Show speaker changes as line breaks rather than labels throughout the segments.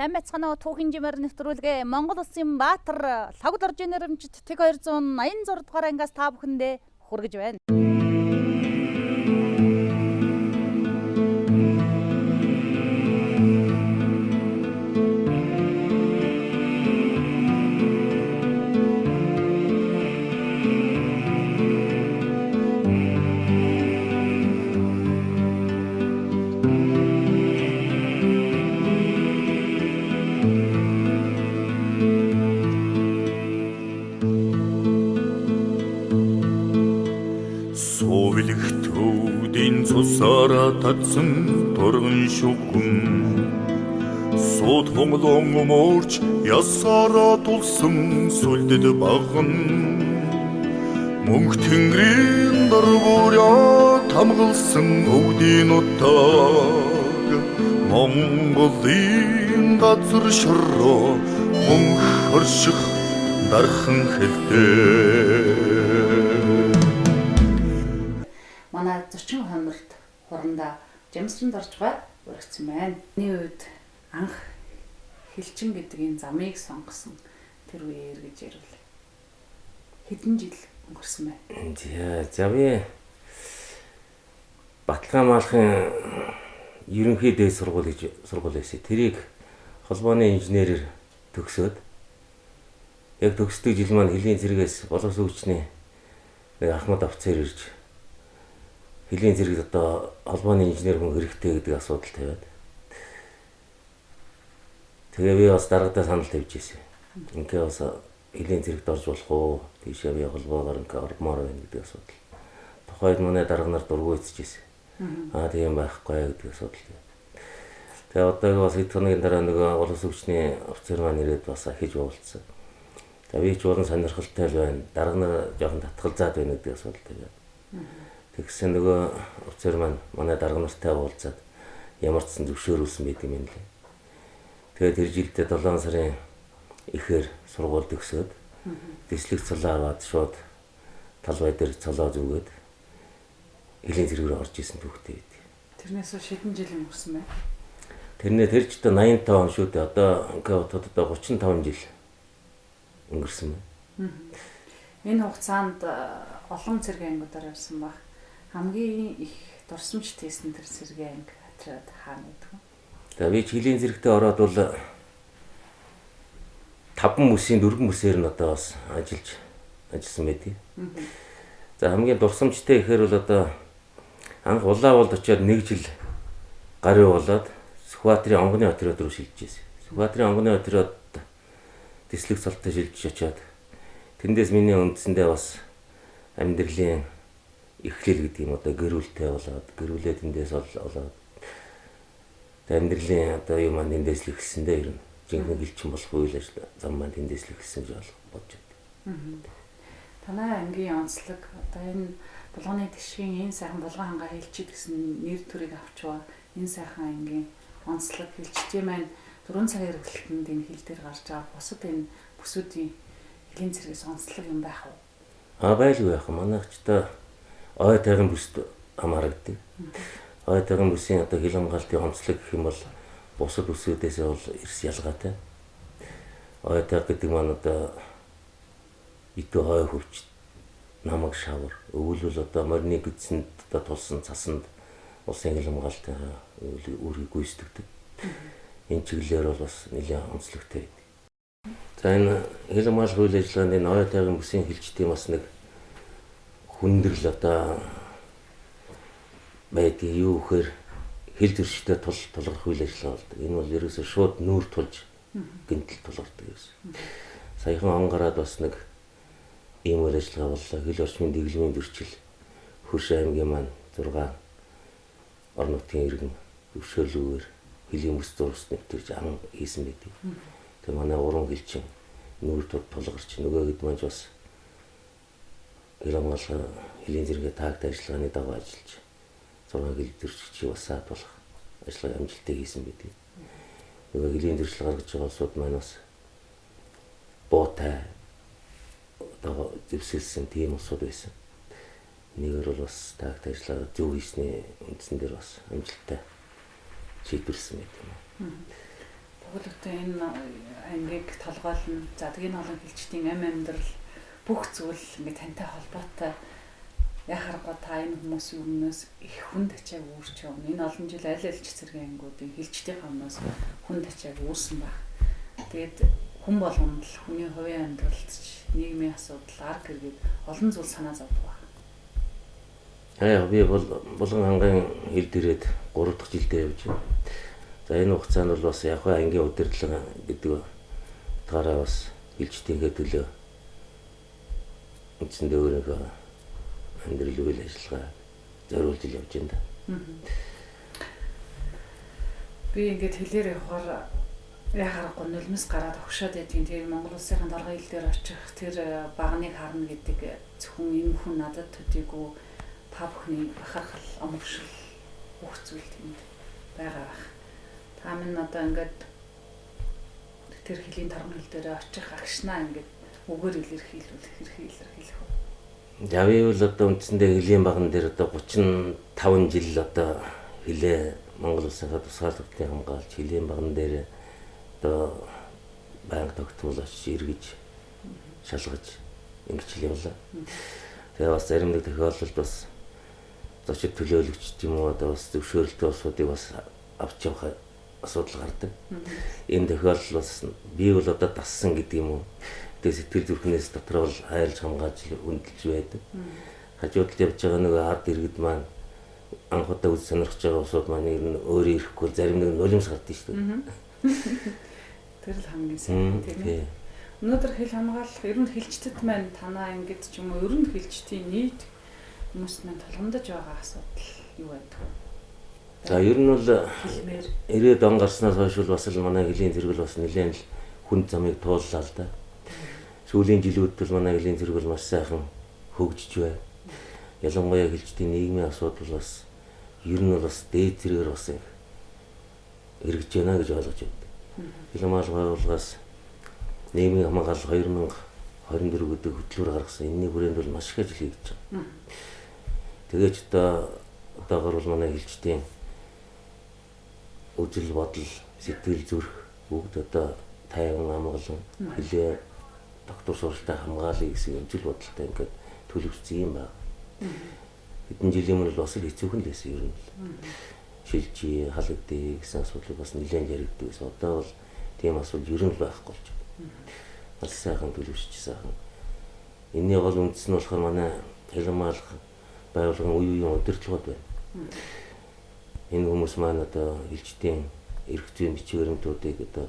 Сайн байцгаана уу түүхийн жимээр нэвтрүүлгээ Монгол Улсын Баатар логд орж нэрэмжит тэг 286 дугаар ангиас та бүхэндээ хүргэж байна.
Төвдийн цусаараа татсан турган шүгэн сууд хонглон морч ясаараа тулсан сүлдэд баган мөнх тэнгэрийн дарбураа тамгалсан өвдийн утаг Монголын газар шороо мөнх орших дархан хэлдэг.
Манай 40 хоногт хурандаа жамсранд орж байгаа урагцсан байна. Миний үед анх хэлчин гэдэг энэ замыг сонгосон тэр үеэр гэж ярил. Хэдэн жил өнгөрсөн бэ?
Замын Баталгаамаалхын ерөнхий дээд сургууль гэж сургууль байсан. Тэрийг холбооны инженерээр төгсөөд яг төгсдөг жил маань Хөлийн зэрэгээс боловсон хүчний Ахмад офицер ирж Хөлийн зэрэгт одоо холбооны инженер хүн хэрэгтэй гэдэг асуудал тавиад. Тэгээ би бас дараагадаа санал тавьж ирсэн. Ингээ бас Хөлийн зэрэгт орж болох уу? Тийшээ би холбоогоор ингээ ормоор байна гэдэг асуудал. Тухайд манай дарга нар дургүй эцэжсэн. Тийм байхгүй гэдэг асуудал. Тэгээ одоо бас хэд хоногийн дараа нөгөө боловсон хүчний офицер маань ирээд бас ахиж уулзсан. Тэгээ би ч болон сонирхолтой л байна. Дарга нар жоохон татгалзаад байна гэдэг асуудал тавиад. Тэгсэн нөгөө офицер маань манай дарга нартай уулзаад ямар ч сан зөвшөөрүүлсэн байт юм лээ. Тэгээд тэр жилдээ 7 сарын эхээр сургууль төгсөөд дэслэг цалаа аваад шууд талбай дээр цалаа зүгээд Хөлийн зэрэгээр орж исэн түүхтэй байд.
Тэрнээс хэдэн жил өнгөрсөн бэ?
Тэр ч одоо 85 он шүү дээ. Одоо ингээ одоо 35 жил өнгөрсөн байна.
Энэ хугацаанд олон цэргийн ангиудаар явсан баг. Хамгийн их дурсамж тээсэн тэр цэргийн анги хатраад хаана гэдэг вэ?
За би Хөлийн зэрэгтээ ороод бол 5 бүсийн 4 бүсээр нь одоо бас ажилласан байдгийг. За хамгийн дурсамжтай ихээр бол одоо анх Улаанболд очиод 1 жил гарын болоод Сүхбаатарын онгоны отряд руу шилжижсэн. Сүхбаатарын онгоны отряд дэслэг цолтой шилжиж очиод тэндээс миний үндсэндээ бас амьдралын эхлэл гэдэг юм одоо гэрүүлтэй болоод гэрүүлээ тэндээс олоод амьдралын одоо юм маань тэндээс л эхэлсэндээ ер нь жинхэнэ гэлчин болох үйл ажиллагаа зам маань тэндээс л эхэлсэн гэж бодож байна.
Танай ангийн онцлог одоо энэ булганы тишгийн энэ сайхан булган хангаа хэлчихэд гэсэн нэр төрийг авчваа энэ сайхан ангийн онцлог хэлчтэй маань 4 цагийн хэрэглэлтэнд энэ хил дээр гарч байгаа бусад энэ бүсүүдийн Хөлийн зэрэгээс онцлог юм байх уу?
Байлгүй яах вэ? Манайх ч та ой тайган бүсд хамаардаг. Ой тайган бүсийн одоо хил хамгаалтын онцлог гэх юм бол бусад бүсүүдээс бол эрс ялгаатай. Ой тайг гэдэг маань одоо итүү хой хөвч намаг шавар өвөлөл одоо морины гидсэнд одоо тулсан цасанд улсын хил хамгаалтын үүргийг гүйцэтгэдэг. Энэ чиглэлээр бол бас нэлээд онцлогтой байдаг. За энэ хил хамгаалах үйл ажиллагаанд энэ ой тайган бүсийн хэлчдийн бас нэг хүндрэл одоо байдгийг юу гэхээр хил зөрчтэй тулгарх үйл ажиллагаа болдог. Энэ бол ерөөсөө шууд нүүр тулж гинтэл тулгардаг гэсэн. Саяхан он гараад бас нэг ийм үйл ажиллагаа боллоо. Хил орчмын дэглэмийн зөрчил Хөрш аймгийн маань 6 орон нутгийн иргэн зөвшөөрлөөр Хөлийн бүс зурс нэвтэрж ан хийсэн байдаг. Тэгээ манай уран хэлчин нүүр тулгарч нөгөө хэд маань бас хил хамгаалах Хөлийн зэрэгээ таагт ажиллагааны дагуу ажиллаж 6 хил зөрчигчийг басаад болох ажиллагаа амжилттай хийсэн байдаг. Нөгөө Хөлийн зөрчил гаргаж байгаа улсууд маань бас буутай одоо зөвшөөрсөн тийм улсууд байсан. Нэгээр бол бас таагт ажиллагаа зөв хийсний үндсэн дээр бас амжилттай шийдвэрлсэн байдаг юм.
Өгүүлбэртээ энэ ангийг толгойлно. За тэгээ н олон хэлчдийн амьдрал бүх зүйл ингээд тантай холбоотой яхаргаа та энэ хүмүүсийн өмнөөс их хүн тачааг үүрч явна. Энэ олон жил аль аль ч цэргийн ангуудын хэлчдийн өмнөөс хүн тачааг үүрсэн баг. Тэгээд хүн болгоно л хүний хувийн амьдралд нийгмийн асуудал, арга хэрэг олон зүйл санаа зовдөг баг.
Би Булган хангын хил дээрээд 3 дахь жилдээ явж байна. За энэ хугацаанд бол бас яг ангийн удирдлага гэдэг утгаараа бас хэлчдийнхээ төлөө үндсэндээ өөрийнхөө амьдрал үйл ажиллагаа зориулж явж байна.
Би ингээд хэлээр явахаар яхахгүй нулимс гараад огшоод байдгийн тэр Монгол улсын дарга хил дээр очих тэр багныг харна гэдэг зөвхөн энэ хүн надад төдийгүй та бүхний бахархал, омгшил бүх зүйл тэнд байгаа байх. Та минь одоо ингээд тэр хилийн дарга хил дээр очих агшнаа ингээд үгээр илэрхийлүүлэх хэрэг үү?
За би бол одоо үндсэндээ хилийн баган дээр одоо 35 жил одоо хилээ Монгол улсын тусгаарлалтын хамгаалж хилийн баган дээр одоо банк тогтмол очиж эргэж шалгаж ингэж явлаа. Тэгээ бас зарим нэг тохиолдолд бас зочид төлөөлөгч юм уу одоо бас зөвшөөрөлтөө усуудыг бас авч явах асуудал гардаг. Энэ тохиолдол бас би бол одоо дассан гэдэг юм уу. Тэгээ сэтгэл зүрхнээс дотроо бол хайрлж хамгаалж хөндлөж байдаг. Хажуудалд явж байгаа нэг ард иргэд маань анх удаа үз сонирхож байгаа усууд маань ер нь өөрөө ирэхгүй зарим нэг нулимс гардаг шүү дээ.
Тэр л хамгийн сайн тийм ээ. Өнөөдөр хил хамгаалах ер нь хэлчтэд маань танаа ингэж ч юм уу ер нь хэлчтийн нийт хүмүүс маань толгомдож байгаа асуудал юу байдаг вэ?
За ер нь бол 90-ад он гарснаас хойш бас л манай хилийн зэрэгэл бас нэлээд л хүн замыг тууллаа л да. Сүүлийн жилүүд бол манай хилийн зэрэгэл маш сайхан хөгжиж байна. Ялангуяа хэлчдийн нийгмийн асуудал бас ер нь бас дээд зэрэгээр бас эргэж байна гэж ойлгож байна. Хилийн байгууллагаас нийгмийн хамгаалал 2024 гэдэг хөтлөөр гаргасан. Энэний хүрээнд бол маш их ажил хийгдэж байгаа. Тэгээд одоогор бол манай хэлчдийн үжил бодол, сэтгэл зүрх бүгд одоо тайван амгалан хилээ доктор суралцтай хамгаалъя гэсэн үжил бодолтой ингээд төлөвлөсөн юм байна. Хэдэн жилийн өмнө бас хэцүүхэн л байсан юм. Шилжиж халагдъя гэсэн асуудал бас нэлээд яригддаг байсан. Одоо бол тийм асуудал ер нь байхгүй болж байна. Бас сайхан төлөвшиж сайхан. Энэний гол үндэс нь болохоор манай хилэмалх байгууллагын үе үеийн удирдлагууд байна. Энэ хүмүүс маань одоо хэлчдийн эрх зүйн бичиг баримтуудыг одоо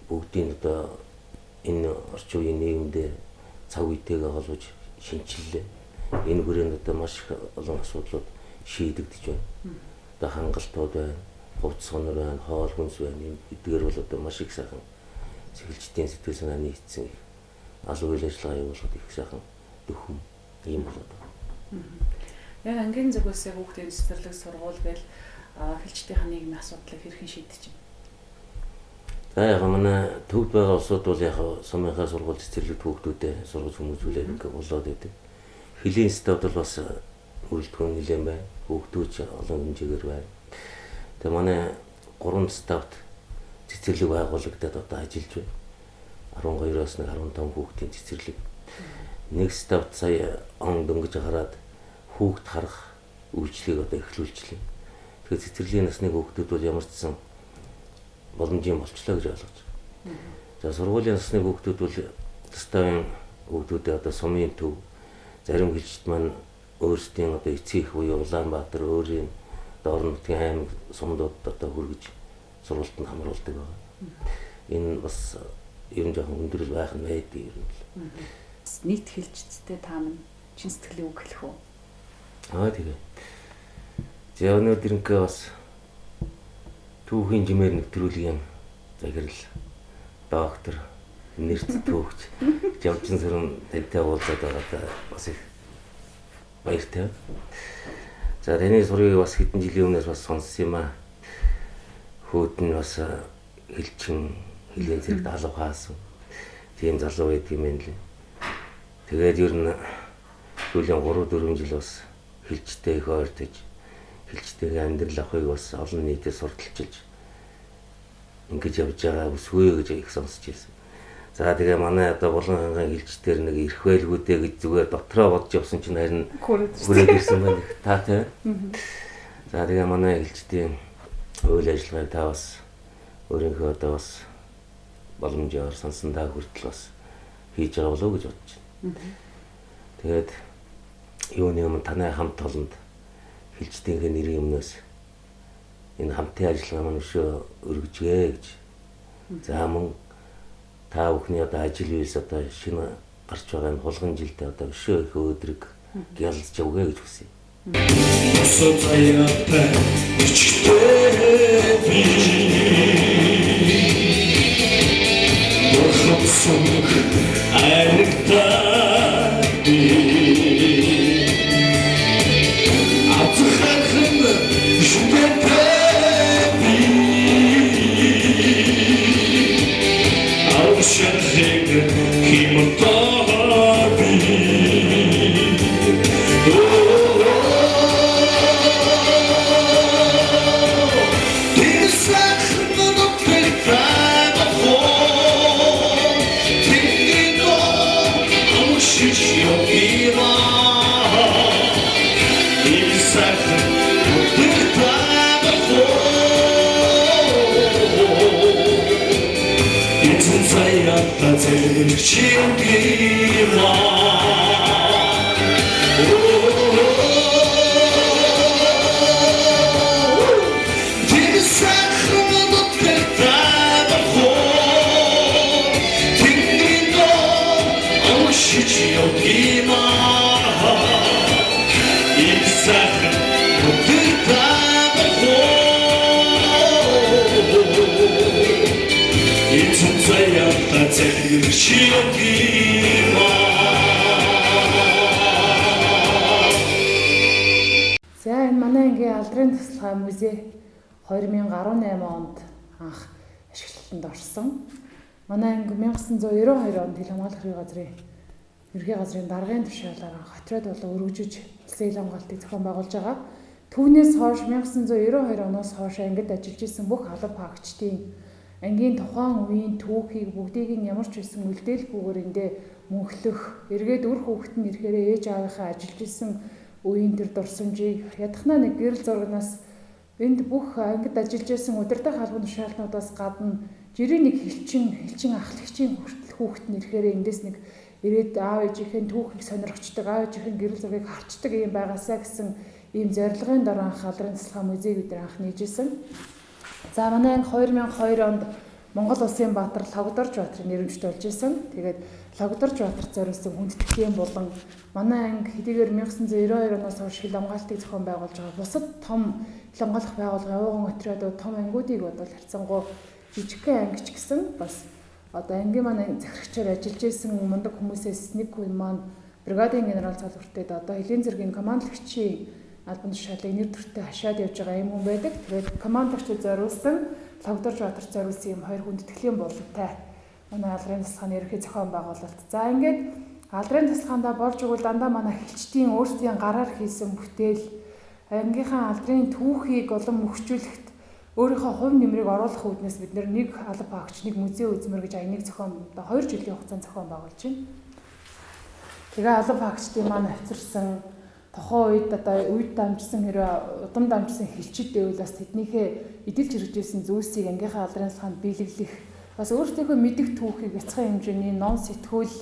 бүгдийг одоо энэ орчин үеийн нийгэмдээ цаг үетэйгээ холбож шинчиллээ. Энэ хүрээнд одоо маш их олон асуудлууд шийдэгдэж байна. Одоо хангалтууд байна, хувцс гонор байна, хоол хүнс байна. Эдгээр бол одоо маш их сайхан хэлчдийн сэтгэл санаа нийцсэн их аль үйл ажиллагаа явуулахад их сайхан дөхөм юм болоод байна.
Яг ангийн зүгээс хүүхдийн цэцэрлэг сургууль гээл хэлчдийн нийгмийн асуудлыг хэрхэн шийдэж байна?
За яг манай төвд байгаа улсууд бол яг сумынхаа сургууль цэцэрлэгт хүүхдүүдэд сургууль хүмүүжүүлээд ингээ болоод байдаг. Хилийн стад бол бас үйлдвэр нэлээд байна. Хүүхдүүч олон хэмжээгээр байна. Тэгээ манай 3 стадт цэцэрлэг байгуулагдаад одоо ажиллаж байна. 12-оос 15 хүүхдийн цэцэрлэг. Нэг стадт сая он дөнгөж хараад хүүхд харах үйлчлэгийг одоо эхлүүлчихлээ. Тэгэхээр цэцэрлийн насны хүүхдүүд бол ямар ч сан боломжийн болчлоо гэж ойлгож байна. За сургуулийн насны хүүхдүүд бол тестовын хүүхдүүдээ одоо сумын төв зарим хэлчт маань өөрсдийн одоо эцэг их буюу Улаанбаатар өөрийн орон нутгийн аймаг сумдууд одоо хүргэж сургуультанд хамруулдаг байна. Энэ бас ер нь жоохон өндөр байх нь байдаг юм л.
Нийт хэлчцтэй та минь чин сэтгэлийн үг хэлэх үү?
Тэгээ. За өнөөдрийнхээ бас түүхийн жимээр нэвтрүүлгийн захирал доктор нэрт түүхч Жавжин Сүрэн тантай уулзаад байгаадаа бас их баяртай. За таны сургийг бас хэдэн жилийн өмнөөс бас сонссон юм аа. Хөөд нь бас хэлчин хилийн зэрэг даалгав хаасан. Тийм залуу байд юм байна лээ. Тэгээд ер нь сүүлийн 3-4 жил бас хэлчтэй их ойртож хэлчтэйгээ амьдрал авахыг бас олон нийтэд сурталчилж ингэж явж байгаа өсвөө гэж их сонсч байсан. За тэгээ манай одоо Булган хангаан хилчдэр нэг ирэх байлгүйдээ гэж зүгээр дотроо бодож явсан чинь харин хүрээд ирсэн байна. Та тий. За тэгээ манай хилчдийн үйл ажиллагааг та бас өөрийнхөө одоо бас боломжоор сонсондаа хүртэл бас хийж байгаа болов уу гэж бодож байна. Тэгээд юуны өмнө танай хамт олонд хилчдийнхээ нэрийн өмнөөс энэ хамтын ажиллагаа маань өшөө өргөжгээ гэж. За мөн та бүхний одоо ажил үйлс одоо шинэ гарч байгаа энэ хулган жилдээ одоо өшөө их өдрөг гялж явгээ гэж хүсье.
За энэ манай ангийн алдрын тусалгаа музей 2018 онд анх ашиглалтанд орсон. Манай анги 1992 онд Хил хамгаалах газрын ерхий газрын даргын тушаалаар хотроод болон өргөжөж улсын хил хамгаалтыг зохион байгуулж байгаа. Түүнээс хойш 1992 оноос хойш ангид ажиллаж исэн бүх алба хаагчдын ангийн тухайн үеийн түүхийг бүгдийг нь ямар ч байсан үлдээлгүйгээр эндээ мөнхлөх, эргээд үр хүүхэд нь ирэхээр ээж аавынхаа ажиллаж исэн үеийн тэр дурсамжийг ядахнаа нэг гэрэл зурагнаас энд бүх ангид ажиллаж исэн удирдах албан тушаалтнуудаас гадна жирийн нэг хэлчин ахлагчийн хүүхэд нь ирэхээр эндээс нэг ирээд аав ээжийнхээ түүхийг сонирхчдаг, аав ээжийнхээ гэрэл зургийг харцдаг юм байгаасаа гэсэн ийм зорилгын дараа анх алдрын тусалгаа музейг бид анх нээжсэн. За манай анги 2002 онд Монгол Улсын баатар Логдорж баатарын нэрэмжтэй болж исэн. Тэгээд Логдорж баатарт зориулсан хүндэтгэлийн болон манай анги хэдийгээр 1992 оноос хойш хил хамгаалтыг зохион байгуулж байгаа бусад том хил хамгаалах байгууллагын явган отрядууд том ангиудыг бодвол харьцангуй жижигхэн анги ч гэсэн бас одоо ангийн маань захирагчаар ажиллаж исэн мундаг хүмүүсээс нэг хүн маань бригадын генерал цолбортэд одоо хэлийн зэргийн командлагчийн албан тушаалыг нэр төртөө хашаад явж байгаа юм хүн байдаг. Тэгээд командлагчид зориулсан Логдорж баатарт зориулсан юм хоёр хүндэтгэлийн боловтой манай алдрын тусалгааны ерхий зохион байгуулалт. За ингээд алдрын тусалгаандаа болж игэл дандаа манай хилчдийн өөрсдийн гараар хийсэн бүтээл ангийнхаа алдрын түүхийг олон мөхчүүлэхэд өөрийнхөө хувь нэмрийг оруулах үүднээс бид нэг алба хаагч, нэг музей үзмэр гэж аяныг зохион 2 жилийн хугацаанд зохион байгуулж байна. Тэгээ алба хаагчдын маань авчирсан тухайн үед одоо үед дамжсан хэрэг удам дамжсан хилчид байвал бас тэднийхээ эдэлж хэрэгжүүлсэн зүйлсийг ангийнхаа алдрын тусалгаанд биелүүлэх бас өөрсдийнхөө мэдих түүхийг бяцхан хэмжээний ном сэтгүүл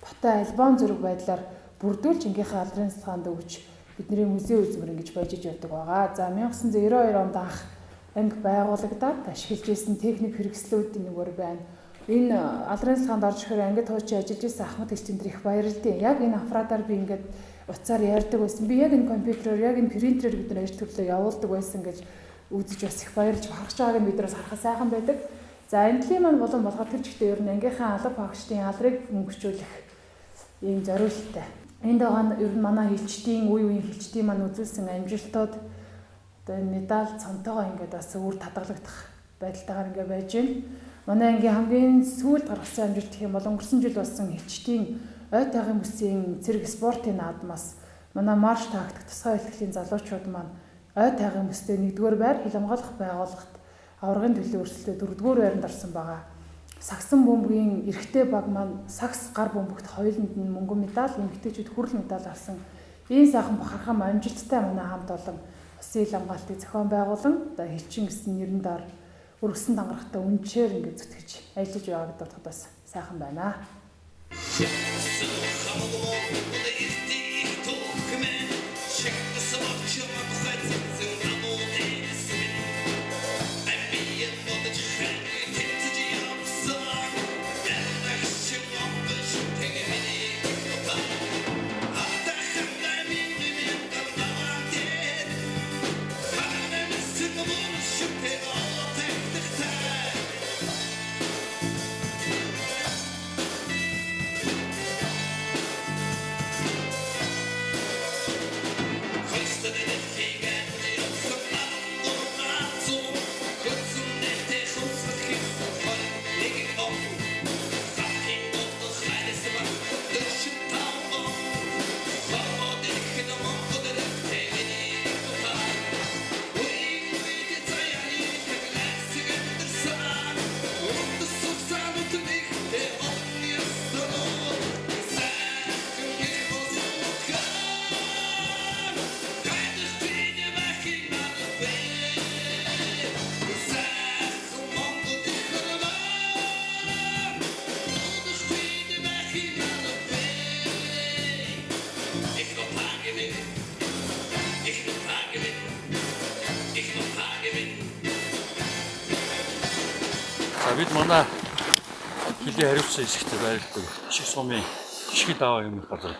ботой альбом зэрэг байдлаар бүрдүүлж ангийнхаа алдрын тусалгаанд өгч бидний музей үзмэр ингэж баяжиж явдаг байгаа. За 1992 онд анх анги байгуулагдаад ашиглаж исэн техник хэрэгслүүдийн нэгээр байна. Энэ алдрын тусалгаанд орж ирэхээр ангид хуучин ажиллаж исэн Ахмад Элчиндэр их баярлалаа. Яг энэ аппаратаар би ингээд уцаар ярьдаг байсан. Би яг энэ компьютероор, яг энэ принтерээр бид нар ажил төрлөө явуулдаг байсан гэж үзэж бас их баярлж харж байгааг нь биднээс харахаа сайхан байдаг. За энэлийн маань болон болгоод тэр чигтээ ер нь ангийнхаа алба хаагчдын алдрыг мөнгөчүүлэх ийм зориулттай. Энд байгаа нь ер нь манай хилчдийн үеийн хилчдийн маань үзүүлсэн амжилтууд одоо энэ медаль цонтойгоо ингээд бас өөр татгалагдах байдалтайгаар ингээд байж байна. Манай ангийн хамгийн сүүлд гаргасан амжилт гэх юм бол өнгөрсөн жил болсон хилчдийн ой таагийн бүсийн цэрэг спортын наадмаас манай марш тактик тусгай хэлтгэлийн залуучууд маань ой таагийн бүстэй 1-р байр хил хамгаалах байгууллагт
аваргын төлөв өрсөлдөд 4-р байранд орсон байгаа. Сагсан бөмбөгийн эрэгтэй баг маань сагс гар бөмбөгт хоёуланд нь мөнгөн медаль, эмэгтэйчүүд хүрэл медаль авсан. Ийм сайхан бахархам амжилттай манай хамт олон Улсын ил хамгаалтыг зохион байгуулан одоо хэлчин гэсэн нэрэн дор өргөсөн дангарахтай үнчээр ингээд зүтгэж ажиллаж байгаа гэдэгт бас сайхан байна.
Бид манай хилийн хариуцсан хэсэгт байрладаг Ишиг сумын Ишгэл даваа юм газар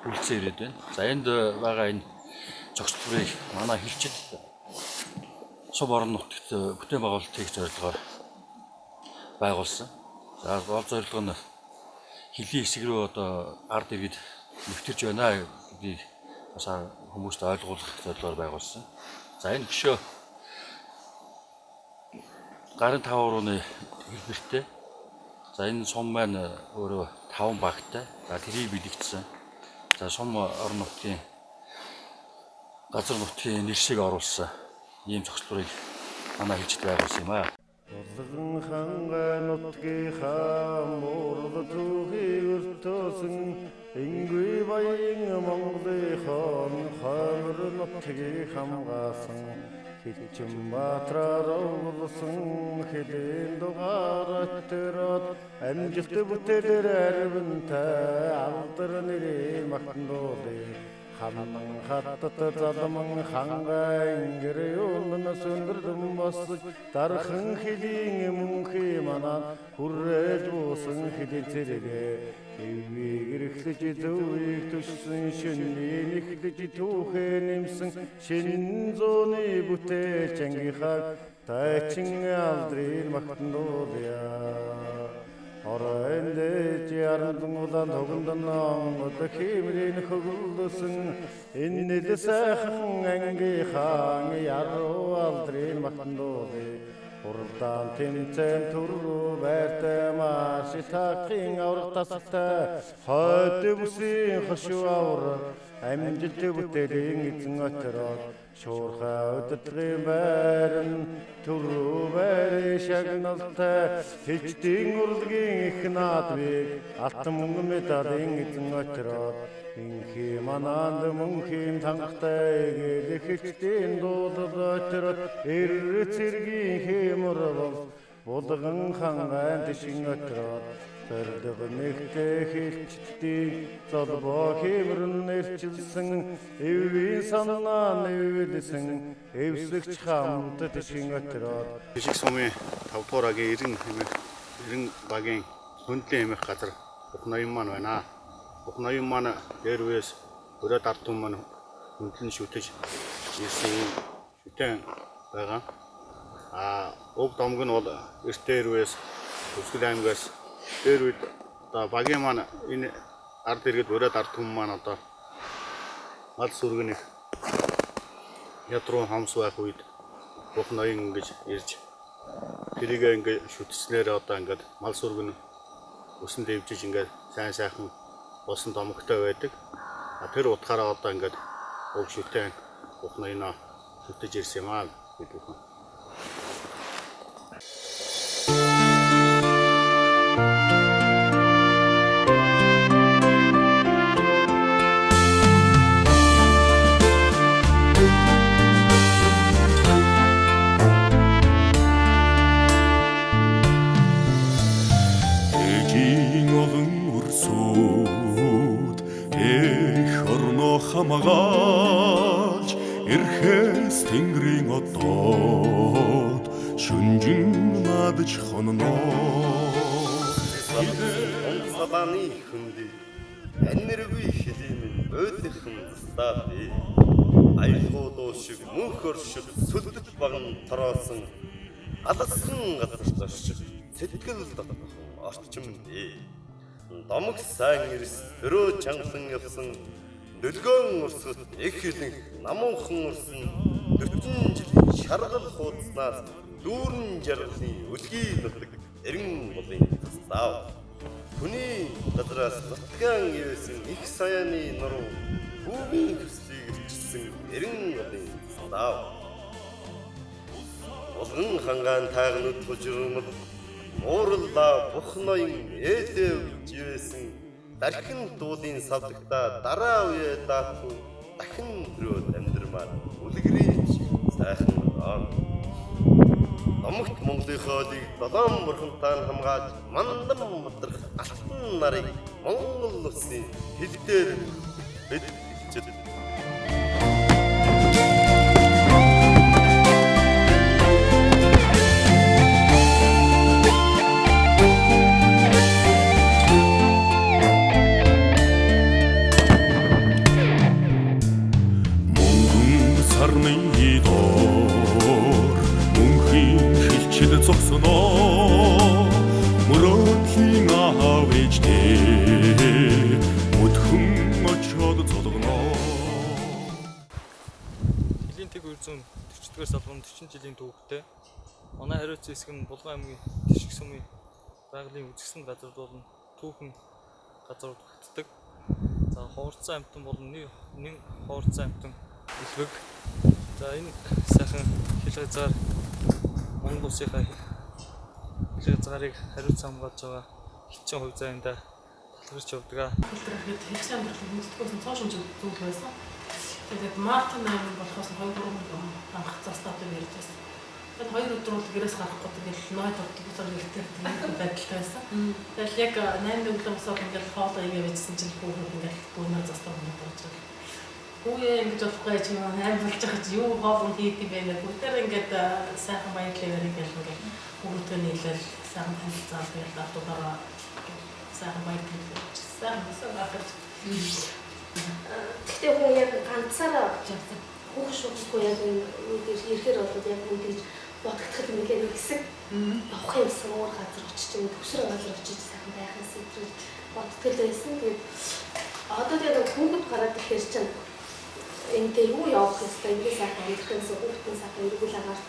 үлдсэн ирээд байна. За энд байгаа энэ зохиц бүрийг манай хилчид сум орон нутагт бүтээн байгуулалтыг зорилгоор байгуулсан. За гол зорилго нь хилийн хэсэг рүү одоо ард иргэд нэвтэрч байна гэдгийг бас хүмүүст ойлгуулах зорилгоор байгуулсан. За энэ хөшөө гарын 5 урууны хэлбэртэй. За энэ сум маань өөрөө 5 багтай. За тэрийг бэлэгдсэн. За сум орон нутгийн газар нутгийн нэршиг оруулсан ийм зохицлыг манай хилчид байгуулсан юм аа.
Улган хангай нутгийнхаа муурал түүхийг өртөөсөн ингүй баян Монголынхон хоймор нутгийг хамгаасан хилчин баатраар уулсан хэдэн дугаар өтөрөд амжилт бүтээлэр арвинтай алдар нэрийн магтнуудыг хаман хаттат заламан хангай ингэр юунаас өндөрдөн босч дархан хилийн мөнхий манаа хүрээж буусан хилэн зэрэгээ эвийг эрхлэж зөвийг төссөн шөнийн эхлэж түүхээ нэмсэн шинэ зууны бүтээл чангихаг тайчин алдрын магтнуудяа оройнд яран улаан тогондан онгод химрийн хөвлөсөн энэ л сайхан ангийнхаа яруу алдрын магтнуудыг уралдаан тэмцээн төрөө байртай маш тахын аврах тасалтай хойд бүсийн хошуу авар амжилт бүтээлийн эзэн отроо шуурхай өдөртгийн байран төрөө байрын шагналтай хилчдийн урлагийн их наадмыг алтан мөнгөн медалийн эзэн отроо инхи мананд мөнхийн тангахтай гээл хилчдийн дуулал отроо эр цэргийн хэмэр булган хангай тишин отроо Тэрдэг нэгтэй хилчдийн золбоо хэмрэн нэрчилсэн эвийн санаа нэвлсэн эвсэгч хамт тишин отроо
Ишиг сумын 5 дугаар агийн 90 багийн хөндлөн хэмэх газар Ухноён маань байна. Ухноён маань дээр үес өрөөд ард түмэн маань хөндлөн шүтэж ирсэн шүтэн байгаа. Уг домг нь бол эрт дээр үес Өсгөл аймгаас дээр үед одоо багийн маань энэ ард иргэд өрөөд ард түмэн маань одоо мал сүргэн их ядруу хамс байх үед Ухноён ингэж ирж тэрийг ингээд шүтснээр одоо ингээд мал сүргэн өсөн дэвжиж ингээд сайн сайхан усан домогтой байдаг. Тэр утгаараа одоо ингээд уг шүтэн Ухноёноо шүтэж ирсэн юм аа гэдэг юм.
сүд эх орно хамгаалж эрхэс тэнгэрийн одоод шүнжин надж хонноо
Сабаны хүндий аниргүй хэлимэн өдөрхөн стаби айлгуудуу шиг мөнх орших сүлдэж баган тороосон алсан газарт орших сэтгэл дотхон орчим бий домог сайн ирс өрөө чангалан явсан дөлгөөн урсгал их хилэн намуухан урсан 40 жилийн шаргал хуудаснаас дүүрэн жаргалын үлгий нутаг эрен болын став хүний газраас нутгаан ивсэн их саяны нуруу хүүгийн хөслийг ирчсэн эрен болын став Улган хангаан таагнууд тужирмал ууралла бухноён ээлээ үживсэн дархин дуудын савлагта дараа үе даатуу дахин төрөөд амьдрмаар үлгэрийн сайхан аа Номогт Монголын хоолыг долоон бурхантаар хамгааж мандан мадрах алтан нарыг Монгол улсын хэлээр бид хэлчихэд
зогсоноо мөрөөдлийн аав ээжтэй өдхөн очоод золгоноо
Жилийн тэг 240-р салбарын 40 жилийн түүхтэй манай хариуц хэсэг нь Булган аймгийн Тишг сумын байгалийн үзэсгэлэн газрууд болон түүхэн газрууд багтдаг. За Ховорцсан амтан болон нэг Ховорцсан амтан элбэг. За энэ сайхан хил газар Монгол улсынхаа хил газрыг хариуц хамгаалж байгаа хичээн хувь заяанда талхарч явдаг.
Хэлтрэхэд хичээн амралтыг мэддэггүйсэн цоошин зүйл байсан. Тэгээд Мартин 8 болохоос 2-3 анх застаатай ярьж байсан. Тэгээд 2 өдөр бол гэрээс гарахгүй тэгээд нойд авдаг зэрэг ихтэй байдалтай байсан. Тэгээд яг 8 өглөө босоод ингээд хоолоо игээ бичсэн чинь хүүхэд ингээд бүүнээр застаа хүмүүс болж байгаа. Хүүе ингэж болохгүй ч юм аа болж байгаа чи юу хоолон хийдэг бэ гэдэг. Бүгдээр ингээд сайхан баярлалаа яриад ингээд хүүхдээ нийлэл сайхан танилцаад тэгээд автодараа сайхан баярлалаа. Сайхан ахад.
Гэхдээ хүн яг ганцаараа явдаг. Хүүхэн шугахгүй яг ингэж ирэхээр болоод яг ингэж бодогдоход нэлээд нэг хэсэг явах юмсан уур газар очиж төвсөр газар очиж сайхан байхаас идрэл бодтол байсан. Тэгээд одоо тэгээд хүүхэд гараад ирэхээр чинь энд юу явах ёстой ингэ сайхан амьдрахаас хүүхдийн сайхан эргүүл агаар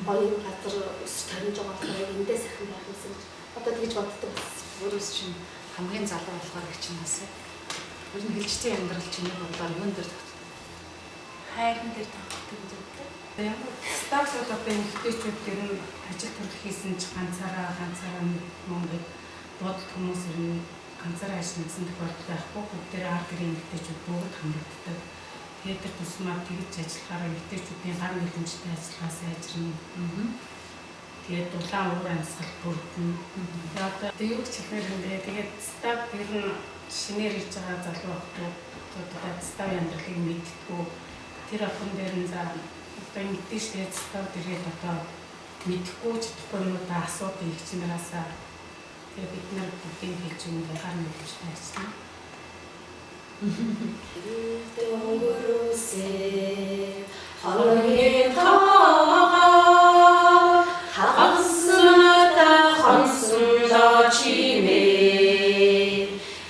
гоё газар өсч таринж байгаа болохоор эндээ сайхан байх юмсан одоо тэгж боддог.
Өөрөөс чинь хамгийн залуу болохоор их чинь насаа. Ер нь хэлжтэй амьдрал чинь бодлоор юун дээр тогтдог? Хайрын дээр тогтдог гэж боддог.
Яг стартууд одоо эмэгтэйчүүд ер нь ажил төрөл хийсэн ч ганцаараа Монгол бодол хүмүүс ер нь ганцаараа ажилласан тохиолдол байхгүй. Бүгдээр ард гэрийн эмэгтэйчүүд бүгд хамрагддаг. Тэгээд тэр тусмаа тэгж ажиллахаараа эмэгтэйчүүдийн гар нөлөөлөлтөй ажиллахаас сайжирна. Тэгээд дулаан уур амьсгал бүрдэн. Одоо юу ч хэлмээр юм. Тэгээд стат ер нь шинээр ирж байгаа залуу хүмүүс став амьдралыг мэдтгүү. Тэр охин дээр нь за одоо мэдээшээ став дээрээ одоо мэдхгүй чадахгүй юмудаа асуудаг их чинараасаа тэгээд бид нар бүгдийг хэлж өгнө гар нөлөөлж байсан.
Өнгөрөөсөө хонгийн тоо хагасната хонсондоо чимээ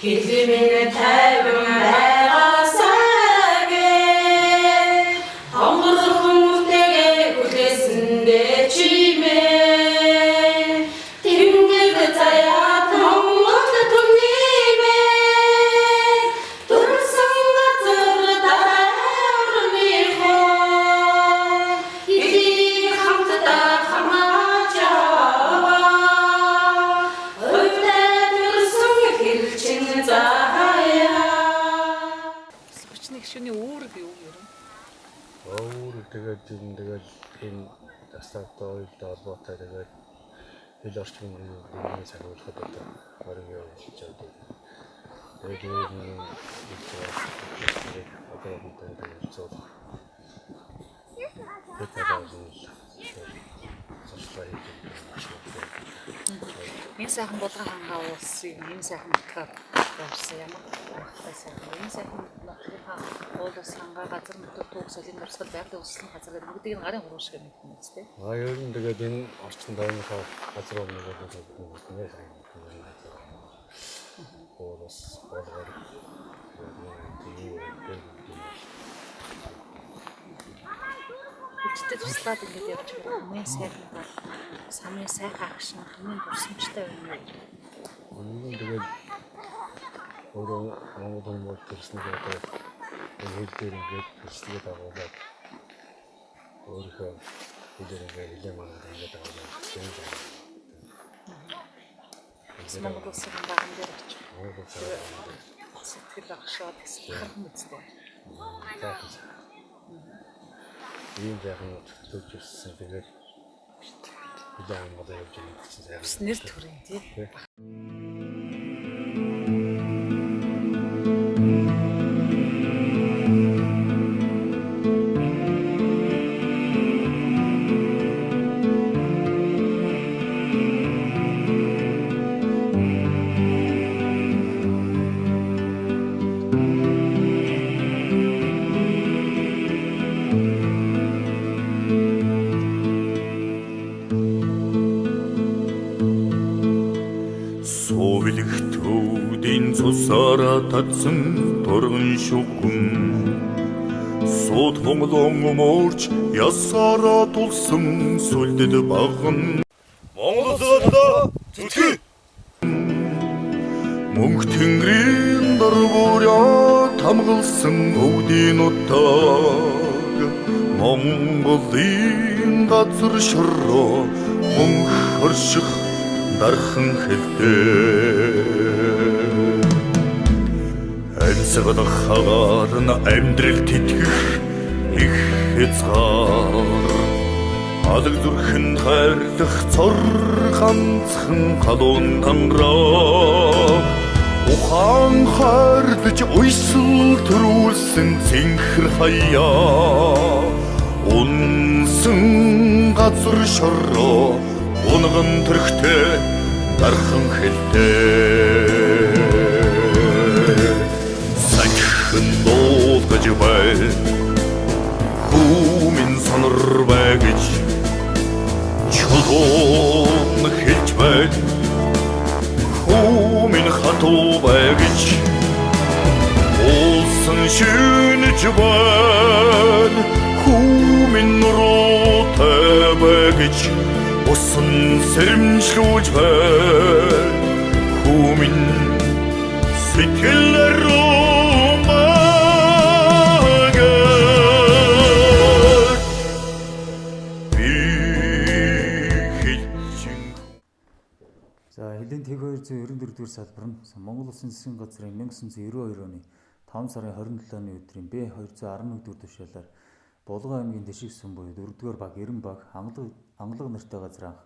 хэлмэн тайван байгаасаагээ хонгорхон үртэгээ хүлээсэндээ чимээ тэнгэр заяа тонгол түннэмээ дурсан газар дараарныхоо иди хамтдаа хамааж аваа өвдөө дурсан хэлчин заяа
Өчний гişүний үүрэг юу юм?
Өөр тэгээд энэ стартаа ойлтой холбоотой тэгээд хэл орчмын цагуулахад одоо орон явж чаддаг.
Эдгээр их одоо мэдээ зөв.
Энэ сайхан булган хангаа уулсыг энэ сайхан нутгаар явуулсан ямар гайхалтай сайхан. Энэ сайхан нутгийн уулс хангаа газар нутаг түүх солин дурсгал байгалийн услын газар гэдэг бүгдийг нь гарын хуруу шиг мэднэ үстэй.
Ер нь тэгээд энэ орчин тойрныхоо газар орныг нэ сайн. Уулс болгоор
Өчтөд туслаад ингэж явж байгаа хүмүүс сайхан бол самын сайхан агшин хамгийн дурсамжтай байна.
Үнэн тэгээд өөрөө Монгол хүмүүс төрснөд одоо энэ хэл дээр ингээд төрслөг дагуулад өөрийнхөө хэлээр ингээд хэлээ манад ингээд дагуулад
Монгол улсын баган дээр очив. Сэтгэл агшаад хэсгээр мэдтэй.
ийм яхан төлж ирсэн. Тэгээд хүлээн аваад явж байгаа гэсэн сайхан.
Нэр төрийн тий.
Цусаараа татсан торгон шүгэн сууд хомлон өмөрч ясаараа тулсан сүлдэд баган Монголоо зүтгэе мөнх тэнгэрийн дөрвөрөө тамгалсан өвдийн утаг Монголын газар шороо мөнх орших дархан хэлтэй Ансгад хагаар на амьдрал тэтгэх их хязгаар алг зүрхэн хайрлах цор ганцхан халуун тангараа ухаан хайрлаж уйсэл төрүүлсэн цэнхэр хаяа унсан газар шороо унган төрхтэй дархан хэлтэй Дуулгаж бай Хүмин сонор бай гэж Чулуун хэлж бай Хүмин хатуу бай гэж Улсын шүнэж бай Хүмин нуруутай бай гэж Усан сэрэмжлүүлж бай Хүмин сэтгэлэрүү
Хэдийн 1294 дугаар салбар нь Монгол Улсын засгийн газрын 1992 оны 5 сарын 27-ны өдрийн Б211 дугаар тушаалаар Булган аймгийн Дэшиг сүм буюу 4-р баг Эрен баг ангалга нэртэй газар анх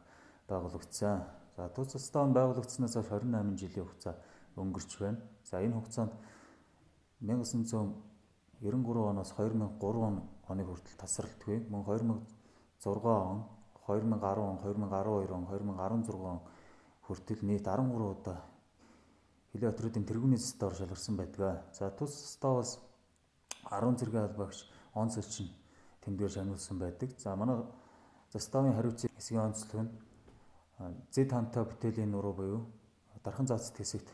байгуулагдсан. За тус стан байгуулагдсанаас хойш 28 жилийн хугацаа өнгөрч байна. За энэ хугацаанд 1993 оноос 2003 оны хүртэл тасралтгүй. Мөн 2006 он, 2010 он, 2012 он, 2016 он хүртэл нийт 13 удаа Хилээ отруудын тэргүүний застаар шалгарсан байдаг. За тус застаавас 10 зэргийн албаагч он зочин тэмдгээр шагнуулсан байдаг. За манай заставын хариуцлагын хэсгийн онцлог нь зэд хантай бүтээлийн нуруу буюу дархан заацт хэсэгт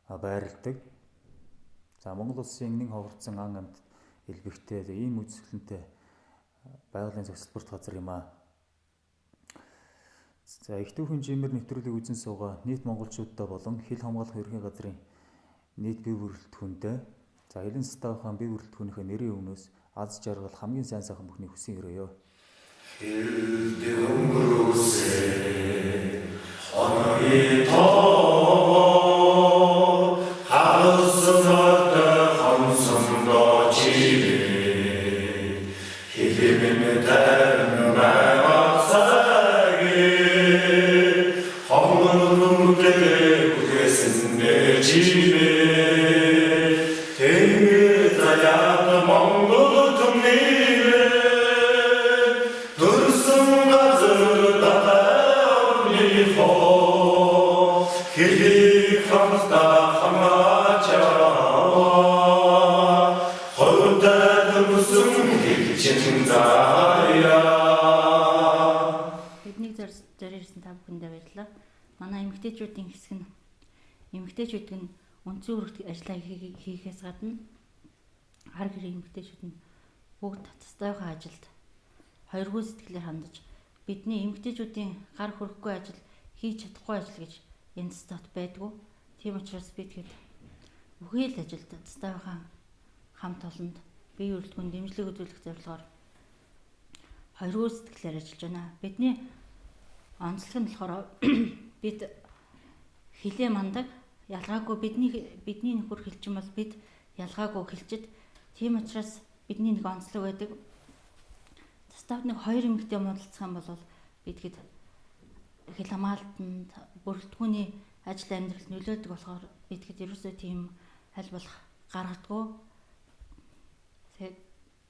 байрладаг. За Монгол улсын нэн ховорцсон ан амьд элбэгтэй ийм үзэсгэлэнтэй байгалийн зохицолборт газар юм аа. За их түүхэн жимээр нэвтрүүлгийг үзэн суугаа нийт монголчуудаа болон хил хамгаалах ерхий газрын нийт бие бүрэлдэхүүнтэй за Хилэн заставынхаа бие бүрэлдэхүүнийхээ нэрийн өмнөөс аз жаргал хамгийн сайн сайхан бүхний хүсье өрөөё. Хилдэг өнгөрөөсэй хоногий тоо хаалсантай хамсандоо чивэ хилэмэн дэрнэ Чивэ
Биднийг зориулсан та бүхэндээ баярлалаа. Манай эмэгтэйчүүдийн хэсэг нь эмэгтэйчүүд нь үндсэн үүрэгт ажиллаа хийхээс гадна хар гэрийн эмэгтэйчүүд нь бүгд татстайхаа ажилд хоёргүй сэтгэлээр хандаж бидний эмэгтэйчүүдийн гар хөрөхгүй ажил хийж чадахгүй ажил гэж энэ стат байдгүй. Тийм учраас бид хэд бүхий л ажилд татстайхаа хамт олонд бие үрэлтгүн дэмжлэг үзүүлэх зорилгоор хоёргүй сэтгэлээр ажиллаж байна. Бидний онцлог нь болохоор бид хилээ мандаг ялгаагүй бидний нөхөр хэлчин бол бид ялгаагүй хэлчихэд тийм учраас бидний нэг онцлог байдаг. Став нэг хоёр эмэгтэй муудалцах юм бол бидгэд хил хамгаалтанд бүрэлдэхүүний ажил амьдралд нөлөөдөг болохоор бидгэд ерөөсөө тийм аль болох гаргадаггүй. Тэгээд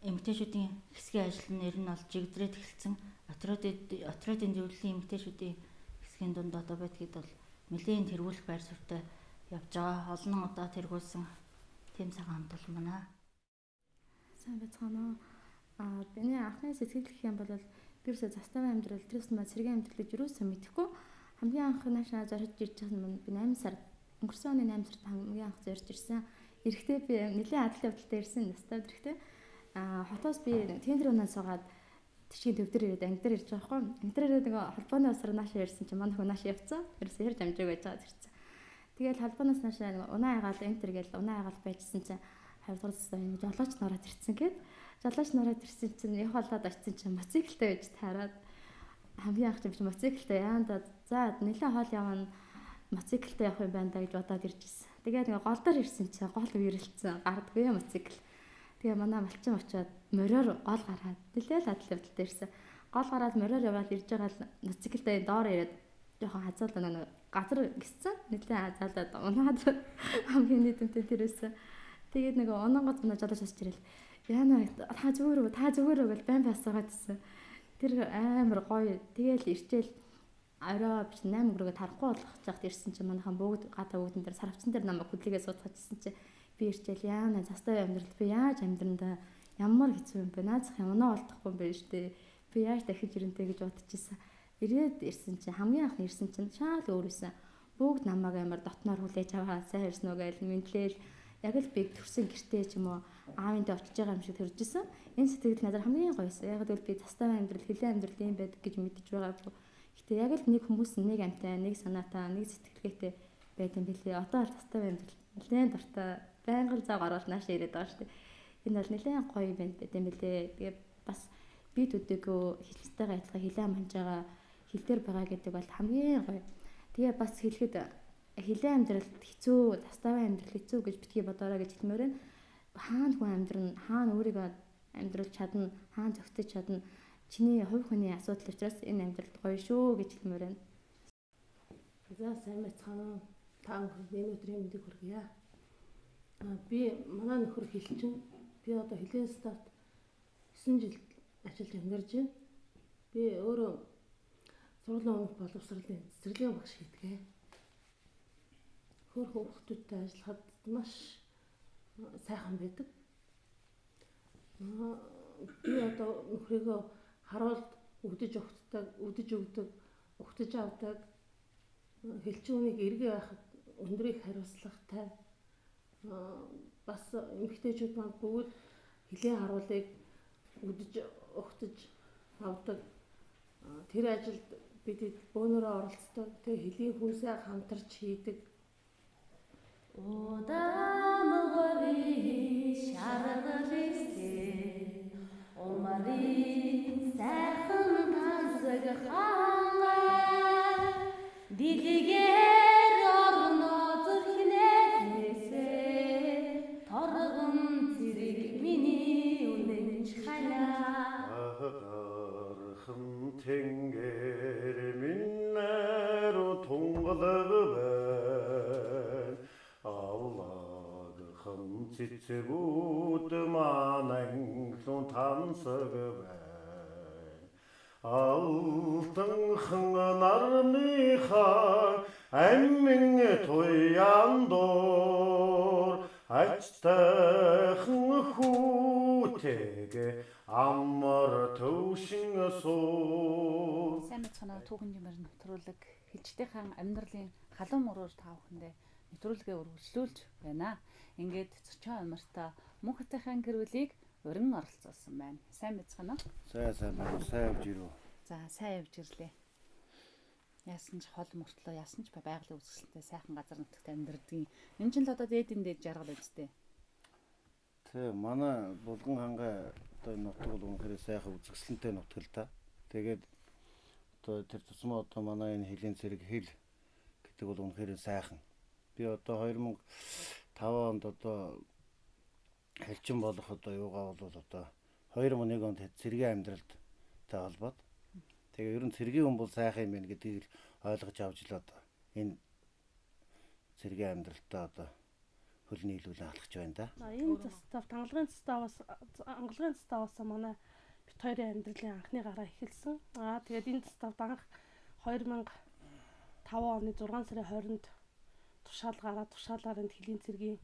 эмэгтэйчүүдийн хэсгийн ажил нь ер нь бол жигдрээд эхэлсэн. Отродын зөвлөлийн эмэгтэйчүүдийн хэсгийн дунд одоо байдгийг бол нэлээд тэргүүлэх байр суурьтай явж байгаа. Олон удаа тэргүүлсэн тийм цагаан хамт олон байна.
Сайн байцгаана уу? Биний анхны сэтгэл гэх юм бол бирсэ заставын амьдрал, тэрс маа сэргийн амьдрал гэж юусаа мэдэхгүй. Хамгийн анх наашаа зорж ирж байгаа нь би 8 сард өнгөрсөн оны 8 сард хамгийн анх зорж ирсэн. Эрэхтэй би нэлээд адал явдалтай ирсэн настав эрэхтэй. Хотоос би тендер унаа суугаад тишгийн төв дээр ирээд анги дээр ирж байгаа хгүй. Анги дээр ирээд нэг холбооны усаар наашаа ирсэн чинь манай хүн наашаа явцсан. Ерөөсөө ярьж амжааг байж байгаа зэрэг. Тэгэл холбооноос наашаа нэг унаа ягаал энтер гээл унаа ягаал байжсэн чинь 2 дугаар сая нэг жолооч нороод ирсэн гээд жолооч нороод ирсэн чинь яг болоод очсон чинь мотоциклтэй байж таарад хамгийн анх чинь мотоциклтэй яанда за нэлээд хоол явна мотоциклтэй явах юм байна да гэж бодоод иржсэн. Тэгээд нэг гол дээр ирсэн чинь гол үерэлцсэн гардгүй мотоцикл. Тэгээ манай малчин очиод мориор гол гараад нэлээд адал явдалтай ирсэн. Гол гараад мориор яваад ирж байгаа л мотоциклтэй доор ирээд жоохон хазаалаа нэг газар гиссэн нэлээд хазаалаад унаад хамгийн нийтэмтэй тэрээсэн. Тэгээд нэг ононгоц унаа жолооч асч ирэл. Яана та зүгээр гэж байн басаагаад ирсэн. Тэр амар гоё. Тэгээл ирчээл орой биш 8 өргөд харахгүй болох цагт ирсэн чинь манайхан бүгд гадаа бүгдэн дээр сарвчсан дээр намайг хөдлөгээ суудгаад ирсэн чинь би ирчээл яана застай амьдрал би яаж амьдрандаа ямар хэцүү юм бэ? Наазах юмнаа олдохгүй юм байна штэ. Би яаж дахиж ирэнтэй гэж бодчихсон. Ирээд ирсэн чинь хамгийн анх ирсэн чинь шаал өөрөөсөн. Бүгд намайг амар дотноор хүлээж аваа сайн ирсэн үү гэж мэдлээл яг л би төрсэн гэртээ ч юм уу аавынтай очиж байгаа юм шиг төржсэн. Энэ сэтгэл надад хамгийн гоёсэн. Яг л би застай амьдрал, хилэн амьдрал юм байдаг гэж мэдэж байгаа. Гэтэ яг л нэг хүмүүс нэг амтай, нэг санаатай, нэг сэтгэлгээтэй байт юм билээ. Одоо застай амьдрал нэлээд дуртай байнгын цаг ороод нааш ирээд байгаа шүү дээ. Энэ бол нэлээд гоё юм байна гэдэг юм билээ. Тэгээ бас бид үдэгөө хилцтэйгээ адилхан хилэн манж байгаа хил дээр байгаа гэдэг бол хамгийн гоё. Тэгээ бас хэлэхэд хилэн амьдралд хэцүү, заставын амьдрал хэцүү гэж битгий бодоорой гэж хэлмээр байна. Хаана хүн амьдрна, хаана өөрийгөө амьдрал чадна, хаана зохицож чадна. Чиний хувь хүний асуудал учраас энэ амьдралд гоё шүү гэж хэлмээр байна.
За сайн байцгаана уу? Та бүхэн өдрийн мэндийг хүргье. Би манай нөхөр хэлчин. Би одоо хилэн стат 9 жил ажилд амьдарч байна. Би өөрөө сургуулийн өмнөх боловсролын цэцэрлэгийн багш хийдгээ. Хөр хүүхдүүдтэй ажиллахад маш сайхан байдаг. Би одоо нөхрийгөө харуулд өгдөж өгдөг, өгдөж авдаг. Хэлчин үнийг эргээ байхад өндрийг хариуцлагатай. Бас эмэгтэйчүүд маань бүгд хилийн харуулыг өгдөж авдаг. Тэр ажилд бид бөөнөрөө оролцдог. Тэгээ хилийн хүнсээ хамтарч хийдэг.
Удамгори шаргалисээ умарын сайхан тансаг хангаа дигээр орно зүрхнээсээ торгон зэрэг миний үнэнч хайлаа
архам тэнгэр миннэр тунгалаг цэцгүүд мананглун тансаг байна. Алтанхан нарныхаа амин туяндор ачтайхан хүү
үтэгэ амар төвшин суу.
Сайн мэцгэнэ түүхэн жимэр нэвтрүүлэг хилчдийн амьдралын халуун мөрөөр таавахандаа нэвтрүүлгээ үргэлжлүүлж байна. Ингээд зочин амарта мөн хатайхан гэрүүлийг урин оролцуулсан байна. Сайн мэцгэнэ.
Сайн явж ирв.
За сайн явж ирлээ. Яасан ч хол мөртлөө яасан ч байгалийн үзэсгэлэнтэй сайхан газар нутагт амьдрдгийн. Энэ ч л одоо дээдэн дээд жаргал үстэй.
Тэ манай Булган хангаа одоо нутаг бол үнэхээр сайхан үзэсгэлэнтэй нутаг л та. Тэгээд одоо тэр тусмаа одоо манай энэ хилийн зэрэг хил гэдэг бол үнэхээр сайхан. Би одоо 2005 онд одоо хэлчин болох одоо юугаа бол одоо 2001 онд цэргийн амьдралтай холбоод тэгээ ер нь цэргийн хүн бол сайхан юм байна гэдгийг ойлгож авч л одоо энэ цэргийн амьдралтай одоо хөл нийлүүлэн алхаж байна да.
Энэ застав тангалгын заставаас манай бит хоёрын амьдралын анхны гараа эхэлсэн. Тэгээд энэ заставд анх 2005 оны 6 сарын 20-нд тушаалаар энэ хилийн цэргийн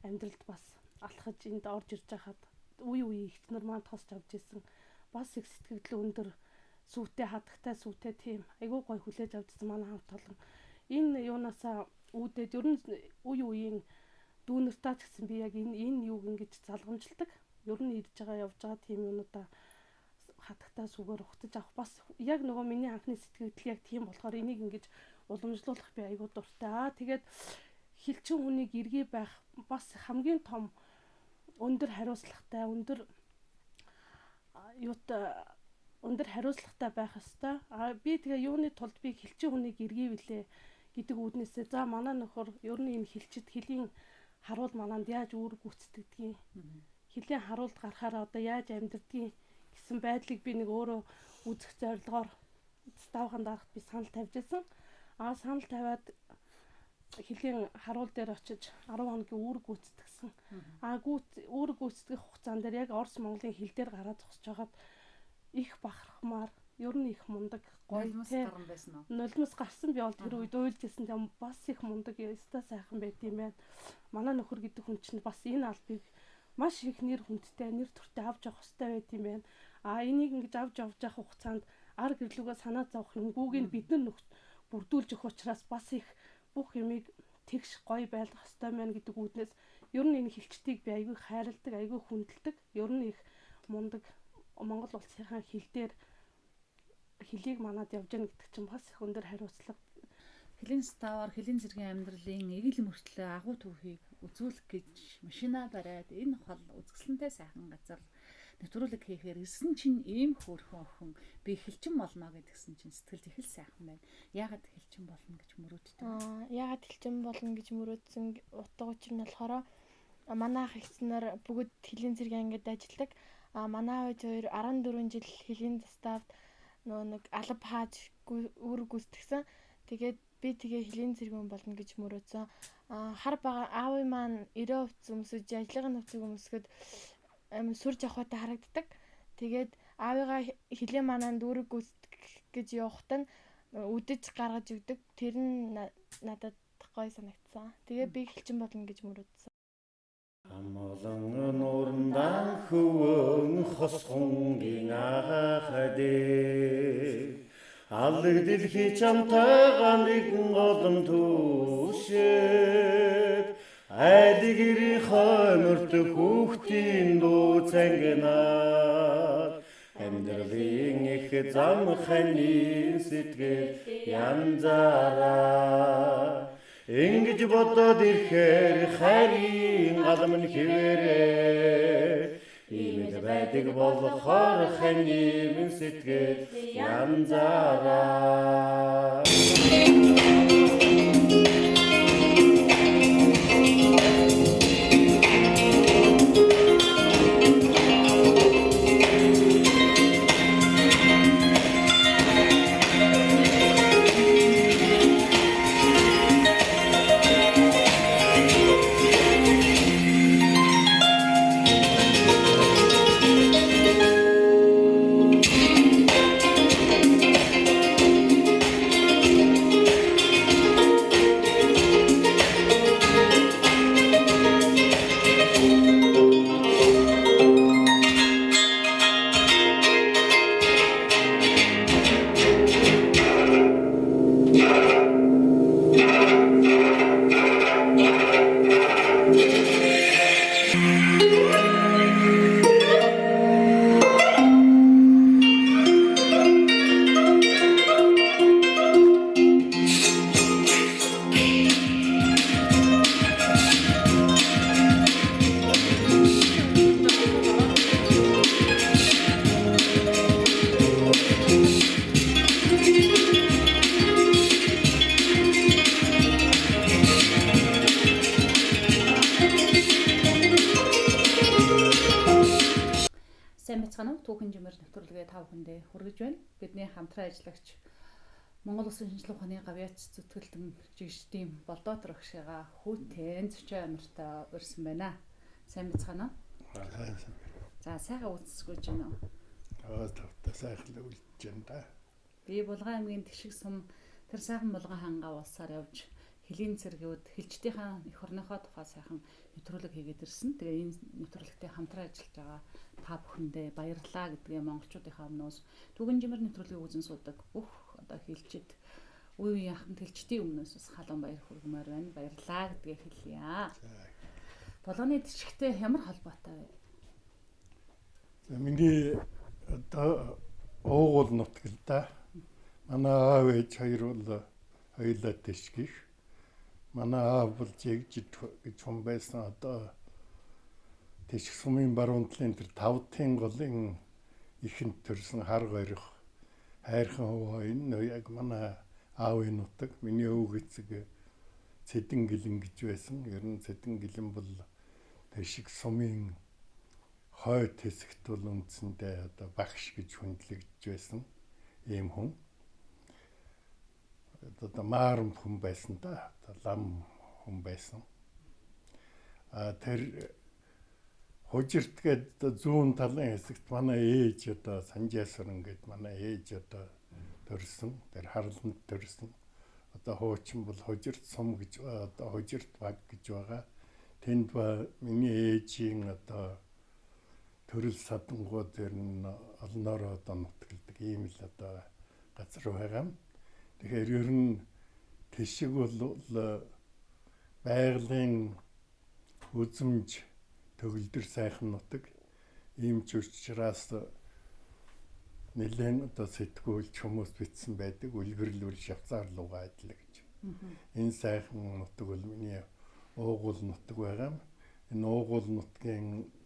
амьдралд бас алхаж энд орж ирж байхад үе ихчнэр маань тосч авч ирсэн. Бас их сэтгэл өндөр сүйтэй хатагтай сүйтэй тийм айгүй гой хүлээж авчихсан манай хамт олон. Энэ юунаасаа үүдээд ер нь үеийн дүүнэртаа ч гэсэн би яг энэ юуг ингэж залгамжилдаг. Ер нь идж байгаа явж байгаа тийм юмудаа хатагтай сүгээр ухтаж авах бас яг нөгөө миний анхны сэтгэл яг тийм болохоор энийг ингэж уламжлуулах би айгүй дуртай. Тэгээд хилчин хүнийг эргий байх бас хамгийн том өндөр хариуцлагатай өндөр хариуцлагатай байх ёстой. Би тэгээ юуны тулд би хилчин хүнийг эргээвлээ гэдэг үүднээсээ за манай нөхөр ер нь энэ хилчид хилийн харуул мананд яаж үүрэг гүйцэтгэдгийг хилийн харуулд гарахаараа одоо яаж амьддгийг гэсэн байдлыг би нэг өөрөө үзэх зорилгоор ставхан дарахт би санал тавьж байсан. Санал тавиад хилийн харуул дээр очиж 10 хоногийн үүрэг гүйцэтгсэн. Үүрэг гүйцэтгэх хугацаанд дээр яг Орос Монголын хил дээр гараад зогсож хагаад их бахархмаар ер нь их мундаг гоё
гарсан байсан уу?
Нулимс гарсан би бол тэр үед уйлжсэн тийм бас их мундаг яста сайхан байт юм байна. Манай нөхөр гэдэг хүн чинь бас энэ албыг маш их нэр хүндтэй нэр төртэй авч явах хэрэгтэй байт юм байна. Энийг ингэж авч явж явах хугацаанд ар гэрлүүгээ санаа зовох юмгүйг нь бид нар бүрдүүлж өгөх учраас бас их бүх юмыг тэгш гоё байлгах хэрэгтэй байна гэдэг үүднээс ер нь энэ хилчдийг би айгүй хайрладаг, айгүй хүндэлдэг. Ер нь их мундаг Монгол улсынхаа хил дээр хилийг манад явж яах гэдэг чинь бас их өндөр хариуцлага.
Хилийн ставаар хилийн цэргийн амьдралын эгэл мөртлөө агуу түүхийг үзүүлэх гэж машина бариад энэ хол үзэсгэлэнтэй сайхан газар нэвтрүүлэг хийхээр ирсэн чинь ийм хөөрхөн охин би хилчин болно гэдгсэн чинь сэтгэлд их л сайхан байна. Яагаад хилчин болно гэж мөрөөддөг?
Яагаад хилчин болно гэж мөрөөдсөн утга учир нь болохоор манай ах ихснэр бүгд хилийн цэргийн ангид ажилладаг. Манай ээж хоёр 14 жил хилийн заставд нэг алба хааж үүрэг гүйцэтгсэн. Тэгээд би тэгээ хилийн цэргийн болно гэж мөрөөдсөн. Хар бага аавын маань 90% өмсөж ажлын нөхцөг өмсгöd сүрж авахтай харагддаг. Тэгээд аавыгаа хилийн мананд үүрэг гүйцэтгэх гэж явахад нь үдэж гаргаж өгдөг. Тэр нь надад гоё санагдсан. Тэгээ би хилчин болно гэж мөрөөдсөн.
Амлан нуурндан хөвөн хосгонгийн ахадэ алг дэлхий чамтайгаа нэгэн голом түшээд айдгири хойморт хүүхдийн дуу цангинаад амьдралын их зам ханы сэтгэл янзаараа ингэж бодоод ирэхээр харин алам нь хэвээрээ имэд байдаг болохоор ханы минь сэтгэл янзаараа.
Сайн байцгаана уу? Түүхэн жимэр нэвтрүүлгээ тав хүндээ хүргэж байна. Бидний хамтран ажиллагч Монгол Улсын шинжилгээ ухааны гавьяач зүтгэлтэн жигшдийн болдоотор агшигаа хүүтэн зөчөө амартай урьсан байна. Сайн байцгаана уу?
Сайн.
За сайхан үзсгүйж байна уу?
Тавтаа сайхан үлдэж байна да.
Би Булган аймгийн Тэшиг сум тэр сайхан Булган хангаа улсаар явж Хөлийн цэргүүд хилчдийнхаа эх орныхоо тухай сайхан нэвтрүүлэг хийгээд ирсэн. Тэгээ энэ нэвтрүүлэгтээ хамтран ажиллаж байгаа та бүхэндээ баярлалаа гэдгээ монголчуудынхаа өмнөөс Түүхэн жимэр нэвтрүүлгийг үзэн суудаг бүх одоо хилчид үе үеийн ахмад хилчдийн өмнөөс бас халуун баяр хүргэмээр байна. Баярлалаа гэдгээ хэлье. Булганы Тэшигтэй ямар холбоотой вэ?
За миний одоо уугуул нутгал да. Манай аав ээж хоёр бол хоёулаа Тэшиг. Манай аав бол жигжид гэж хүн байсан. Одоо Тэшиг сумын баруун талын тэр тавтын голын ихэнд төрсэн хар горих хайрхан хөө энэ яг манай аавын нутаг. Миний өвөг эцэг Цэдэн гэлэн гэж байсан. Ер нь Цэдэн гэлэн бол Тэшиг сумын хойд хэсэгт бол үндсэндээ одоо багш гэж хүндлэгдэж байсан ийм хүн. Одоо маарам хүн байсан да. Лам хүн байсан. Тэр хужирт гээд зүүн талын хэсэгт манай ээж одоо Санжаасран гээд манай ээж одоо төрсөн. Тэр харланд төрсөн. Одоо хуучин бол хужирт сум гэж одоо хужирт баг гэж байгаа. Тэнд ба миний ээжийн одоо төрөл садангууд ер нь олноор одоо нутгалдаг ийм л одоо газар байгаа. Тэгэхээр ер нь Тэшиг бол байгалийн үзмж төгөлдөр сайхан нутаг. Ийм ч учраас нэлээд одоо сэтгүүлч хүмүүс бичсэн байдаг. Үлгэрлүүл шавцаар лугаа адил гэж. Энэ сайхан нутаг бол миний уугуул нутаг байгаа. Энэ уугуул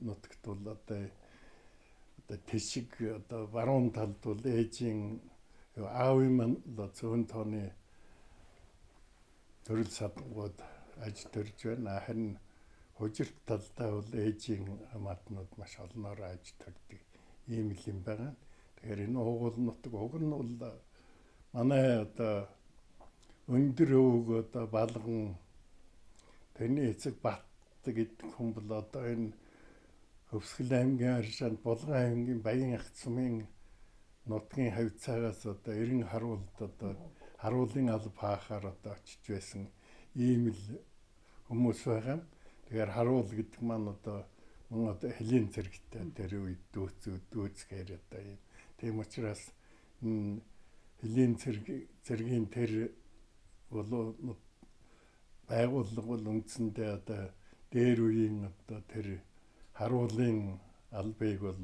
нутагт бол одоо Тэшиг одоо баруун талд бол ээжийн аавын маань зүүн тооны төрөл садангууд аж төрж байна. Харин хужирт талдаа бол ээжийн хамаатнууд маш олноор аж төрдөг ийм л юм байгаа. Тэгэхээр энэ уугуул нутаг уг нь бол манай одоо өндөр өвөг одоо балган тэрний эцэг Бат гэдэг хүн бол одоо энэ Өвсгөл аймгийн Аршаанд Булган аймгийн Баян ах сумын нутгийн хавцаагаас одоо 90 харуулд одоо харуулын алба хаахаар одоо очиж байсан ийм л хүмүүс байгаа. Тэгэхээр харуул гэдэг маань одоо мөн одоо Хөлийн цэрэгтэй тэр үед дүүцгээр одоо ийм тийм учраас Хөлийн цэргийн тэр бол байгууллага бол үндсэндээ одоо дээр үеийн одоо тэр харуулын албыг бол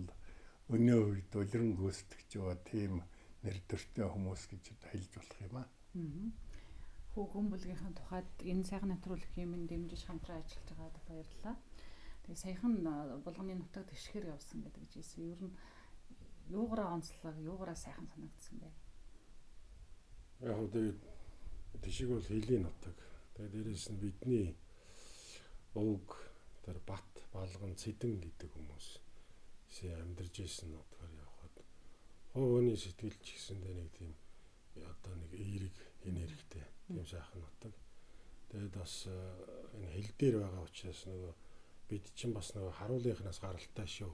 өнөө үед улиран гүйцэтгэж байгаа тийм нэр төртэй хүмүүс гэж хэлж болох юм аа.
Хүүхэн бүлгийнхаа тухайд энэ сайхан нэвтрүүлгийн минь дэмжиж хамтран ажиллаж байгаад баярлалаа. Тэгээ саяхан Булганы нутаг Тэшгээр явсан гэдэг жийсэн. Ер нь юугаараа онцлог, юугаараа сайхан санагдсан бэ?
Яг одоо Тэшиг бол Хөлийн нутаг. Тэгээ дээрээс нь бидний өвөг тэр Бат Балган Цэдэн гэдэг хүмүүс амьдарч ирсэн нутгаар явхад ховооны сэтгэлч гэсэндээ нэг тийм одоо нэг эерэг энергитэй тийм сайхан нутаг. Тэгээд бас энэ хил дээр байгаа учраас нөгөө бид чинь бас нөгөө харуулынхнаас гаралтай шүү.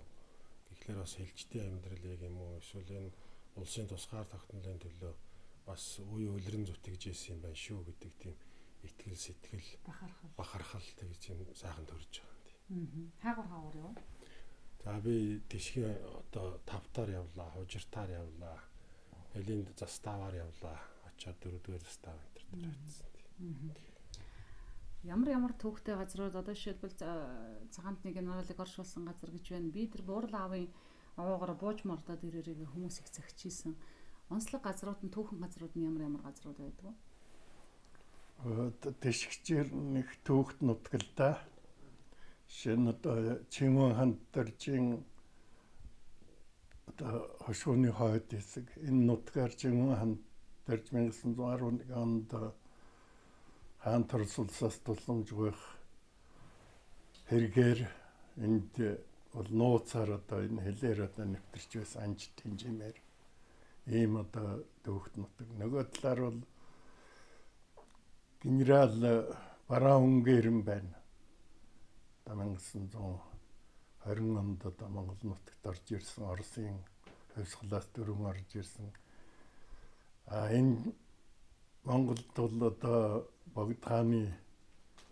Тэгэхээр бас хилчдийн амьдралыг юм уу эсвэл энэ улсын тусгаар тогтнолын төлөө бас үе үлрэн зүтгэж ийсэн юм байна шүү гэдэг тийм итгэл сэтгэл бахархал тэгж юм сайхан төрж байгаа.
Хаагур юу?
За би Тэшгийн одоо тавтаар явлаа, хужиртаар явлаа. Хөлийн заставаар явлаа. Очоод дөрөвдүгээр застав энэ төр очсон.
Ямар төвхтэй газрууд одоо жишээлбэл цагаанд нэг нууралыг оршуулсан газар гэж байна. Би тэр буурал аавын овоогоор бууж мордоод ирээрээ хүмүүс их зөгчийсэн. Онцлог газрууд нь түүхэн газрууд нь ямар газрууд байдаг вэ?
Тэшигчээр нэг түүхт нутгал да. Шинэ одоо Чингүн ханд дөржин одоо хошууны хойд хэсэг энэ нутгаар Чингүн ханд дөрж 1911 онд хаан Турс улсаас тусламж өгөх хэрэгээр энд бол нууцаар одоо энэ хэлээр одоо нэвтэрч байсан анж тэнжимээр ийм одоо төвхт нутаг. Нөгөө талаар бол генерал Бараун гэрэн байна. 1920 онд одоо Монгол нутагт орж ирсэн Оросын хувьсгалаас дөрвөн орж ирсэн. Энэ Монголд бол одоо богд хааны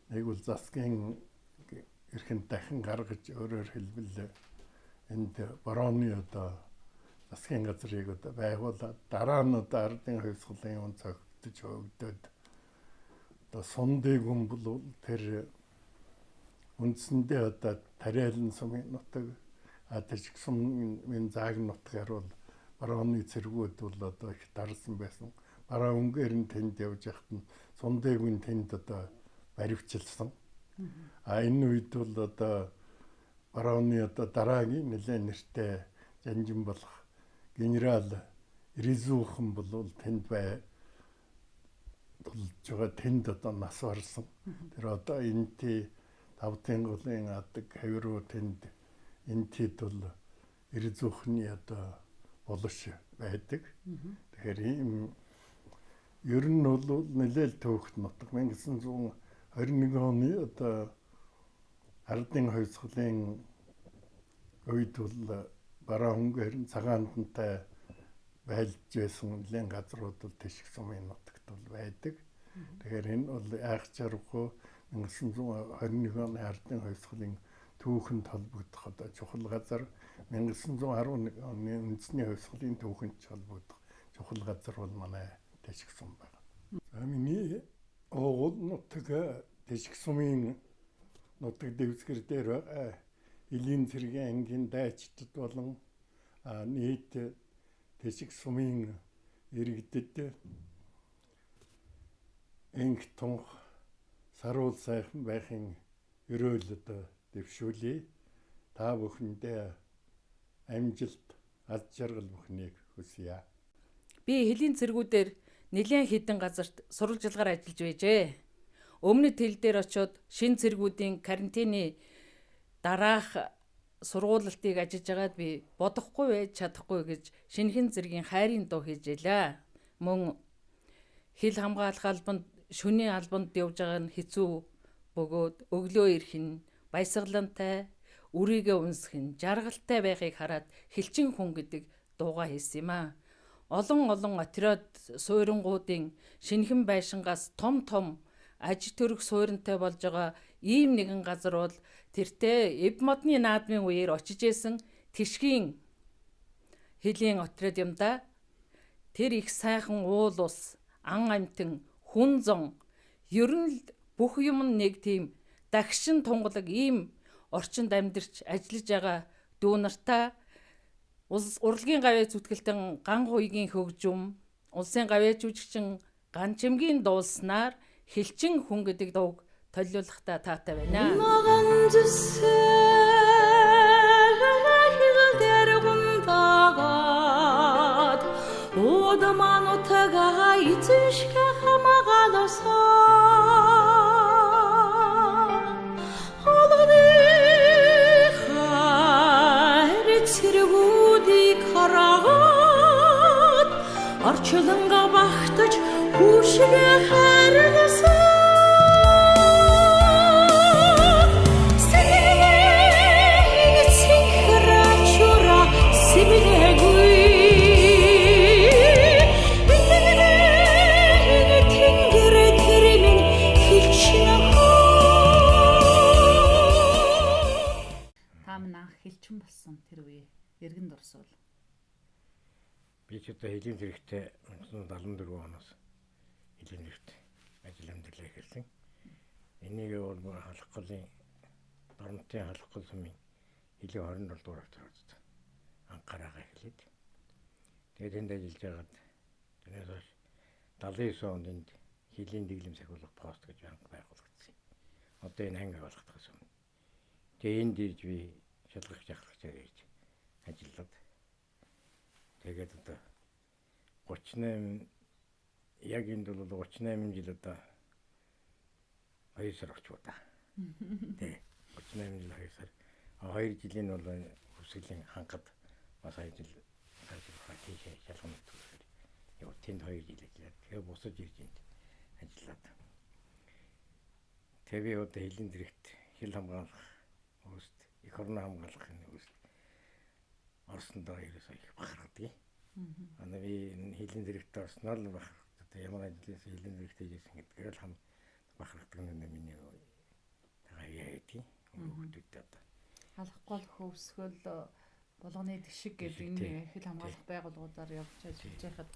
нэг бол засгийн эрхэнд дахин гаргаж өөрөөр хэлбэл энд барооны одоо засгийн газрыг одоо байгуулад дараа нь одоо ардын хувьсгалын үн цогтж хөгдөд одоо Сундаг хүн бол тэр үндсэндээ одоо Тариалан сумын нутаг тэр сумын зааг нутгаар бол барооны цэргүүд бол одоо их дарсан байсан. Бараа өнгөөр нь тэнд явж яхад нь Сундаг хүн тэнд одоо баривчилсан. Энэ үед бол одоо барооны одоо дараагийн нэлээд нэртэй жанжин болох генерал Иризүүхэн бол тэнд болж байгаа тэнд одоо нас барсан. Тэр одоо энти Давтын голын адаг хавируу тэнд энтид бол Иризүүхний одоо болош байдаг. Тэгэхээр ийм ер нь бол нэлээд төвхт нутаг 1921 оны одоо ардын хувьсгалын үед бол бараа өнгөөр цагаантай байлж байсан нэлээд газрууд бол Тэшиг сумын нутагт бол байдаг. Тэгэхээр энэ бол айхчааргүй 1921 оны ардын хувьсгалын түүхэнд холбогдох одоо чухал газар 1911 оны үндэсний хувьсгалын түүхэнд холбогдох чухал газар бол манай Тэшиг сум байна. Миний Онгол нутаг Тэшиг сумын нутаг дэвсгэр дээр байгаа Илийн цэргийн ангийн дайчдад болон нийт Тэшиг сумын иргэдэд энх тунх саруул сайхан байхын өрөөл одоо дэвшүүлье. Та бүхэндээ амжилт, аз жаргал бүхнийг хүсье.
Би Илийн цэргүүдээр нэлээд хэдэн газарт сурвалжилгаар ажиллаж байжээ. Өмнөд хил дээр очиод шин цэргүүдийн карантины дараах сургуулалтыг ажиж байгаад би бодохгүй байж чадахгүй гэж шинэхэн цэргийн хайрын дуу хийж ялаа. Мөн хил хамгаалах албанд шөнийн албанд явж байгаа нь хэцүү бөгөөд өглөө ирэх нь баясгалантай, үрийгээ үнсэх нь жаргалтай байхыг хараад хилчин хүн гэдэг дуугаа хийсэн юм аа. Олон отряд суйрангуудын шинэхэн байшингаас том аж төрөх суйрантай болж байгаа ийм нэгэн газар бол тэртээ эв модны наадмын үеэр очиж исэн Тэшгийн Хилийн отряд юм да. Тэр их сайхан уул ус, ан амтэн, хүн зон ер нь л бүх юм нэг тийм дагшин тунгалаг ийм орчинд амьдарч ажиллаж байгаа дүү нартаа урлагийн гавьяа зүтгэлтэн ган хуйгийн хөгжим, улсын гавьяа жүжигчин ган чимгийн дуулснаар хилчин хүн гэдэг дууг төлөвлөхтэй таатай байна.
Ногоон зүсэл хилдэр гундагаад удаман утага эцэшгэ хамаагалосоо олгоны хайр цэргүүдийг хараад орчлонго багтаж хүшгээ хайрласан
хилчин болсон тэр үе эргэн дурсвал
би ч одоо Илийн зэрэгтэй 1974 оноос Илийн зэрэгт ажил амьдралаа эхэлсэн. Энийг бол халах голын Дорнотын халах гол сумын Илийн 27 дугаар хавцад анхаараа эхлээд тэгээд энд ажиллаж байгаад тэрнээс хойш 79 онд энд Илийн дэглэм сахиулах пост гэж анх байгуулагдсан. Одоо энэ анги болгохоос өмнө тэгээд энд ирж би шалгах жахлагчаар ирж ажиллаад тэгээд одоо 38 яг энд бол 38 жил одоо 2 сар орч удаа. Тэг 38 жил 2 сар 2 жилийн бол хөвсгөлийн хангад бас ажил тийшээ шалгамт төгсөөр. Яа тэнд 2 жил ажиллаад тэгээ бусаж ирж энд ажиллаад. Тэгээ би одоо хилийн зэрэгт хил хамгаалах үүст их орны хамгаалахын үүст орсондоо ерөөсөө их бахархдаг. Ана би хилийн зэрэгт орсноор л бахархдаг. Одоо ямар ажиллаас хилийн зэрэгт хийжсэн гэдгээр л хам бахархдаг нь миний тагаа яа гэдэг хүмүүстүүд одоо
алахгүй хөвсгөл булганы тишиг гэдэг энэ хил хамгаалах байгууллагуудаар явж ажиллаж байхад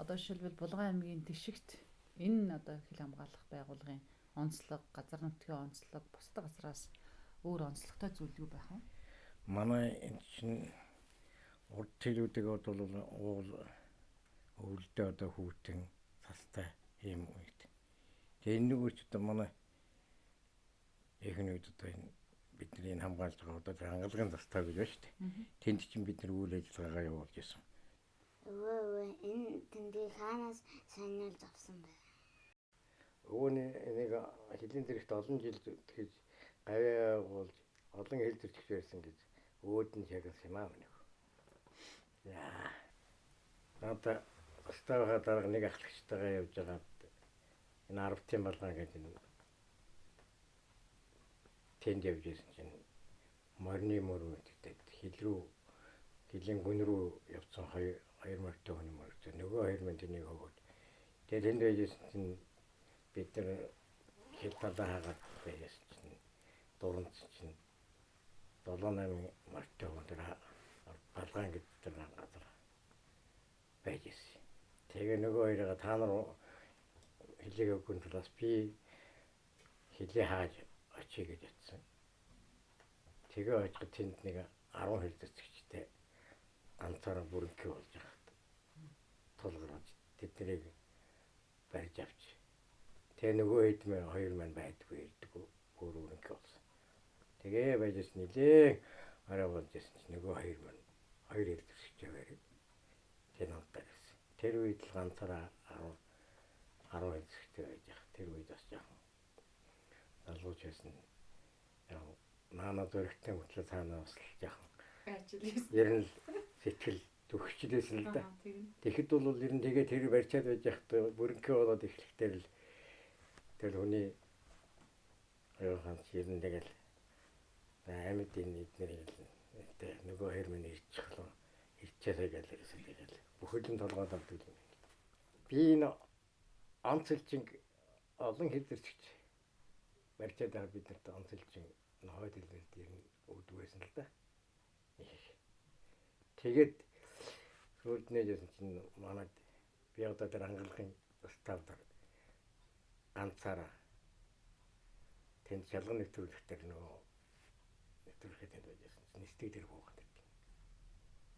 одоо жишээлбэл Булган аймгийн тишигт энэ одоо хил хамгаалах байгууллагын онцлог, газар нутгийн онцлог, бусад газраас өөр онцлогтой зүйл юу байх вэ?
Манай энэ чинь урд хэлүүдийг бол уул өвөлдөө одоо хүүтэн цастай юм үед. Тэгээ энэ нөгөөч одоо манай эхний үед одоо энэ бидний энэ хамгаалж байгаа одоо хангалагын застаа гэж байна шүү дээ. Тэнд чинь бид нар үйл ажиллагаагаа явуулж ирсэн.
Энэ тэндийг хаанаас сануулж авсан бэ?
Өвөний энийг хилийн зэрэгт олон жил тэгж гавьяа болж олон хил зэрэгч байсан гэж өөд нь чагсан юм аа мөн. Яа. Надаа стаахаа дарга нэг ахлагчтайгаа явж байгаа. Энэ 10-ын балгаан гэдэг энэ тэнд явж ирсэн чинь морины мөрөө гэдэг хил рүү хилийн гүн рүү явцсан хоёр морьтой хүний морьтой нөгөө хоёр мөндийг хөгөөд тэгээд тэнд байжсэн чинь бид нар хил талаа хагаад байжсэн чинь дуранц чинь 7-8 морьтой өндөр балгаан гэдэг газар байжсэн. Тэгээ нөгөө хоёроо та нар хилийг өгөх талаас би хилээ хааж очие гэж ятсан. Тэгээ очиж тэнд нэг 10 хил зэцэгчтэй ганцаараа бүрэнхий болж байгаа. Тулгарч тэднийг барьж авч. Тэгээ нөгөө хэд мэн хоёр мань байдгүй ирдэг өөр бүрэнхий болсон. Тэгээ байжс нилээ арай болж ирсэн чинь нөгөө хоёр мань хоёр хил зэцэгчтэй барив. Тэр надад ирсэн. Тэр үед л ганцаараа 10 хил зэцэгчтэй байж байгаа. Тэр үед бас яах залууч байсан. Яа наана зөрөгтэй мөтлөө цаанаа бас л яах. Ер нь сэтгэл төгсчлээсэн л да. Тэгэхэд бол ер нь тэгээ тэр барьчаад байж яхад бүрэнхий болоод эхлэхдээ л тэр хүний аяахан ер нь тэгэл амьд энэ эднэрийг л нөгөө хэр мэн ирчихлоо. Ирчээсэй гэл ирсэн тэгэл бүхэл нь толгойд авдаг юм. Би энэ онцлчин олон хэдэрчж барьчаад байгаа бид нарт онцлчин нохойд хэлбэрт ер нь өгдөг байсан л да. Тэгээд сүүлднээ жисэн чинь манад би одоо тэр ангалахын ставдар ганцаараа тэнд шалган нэвтрүүлэхдээ нөгөө нэвтрүүлэхэд тэнд байжсэн чинь нэстэг дээр буугаад ирдэг.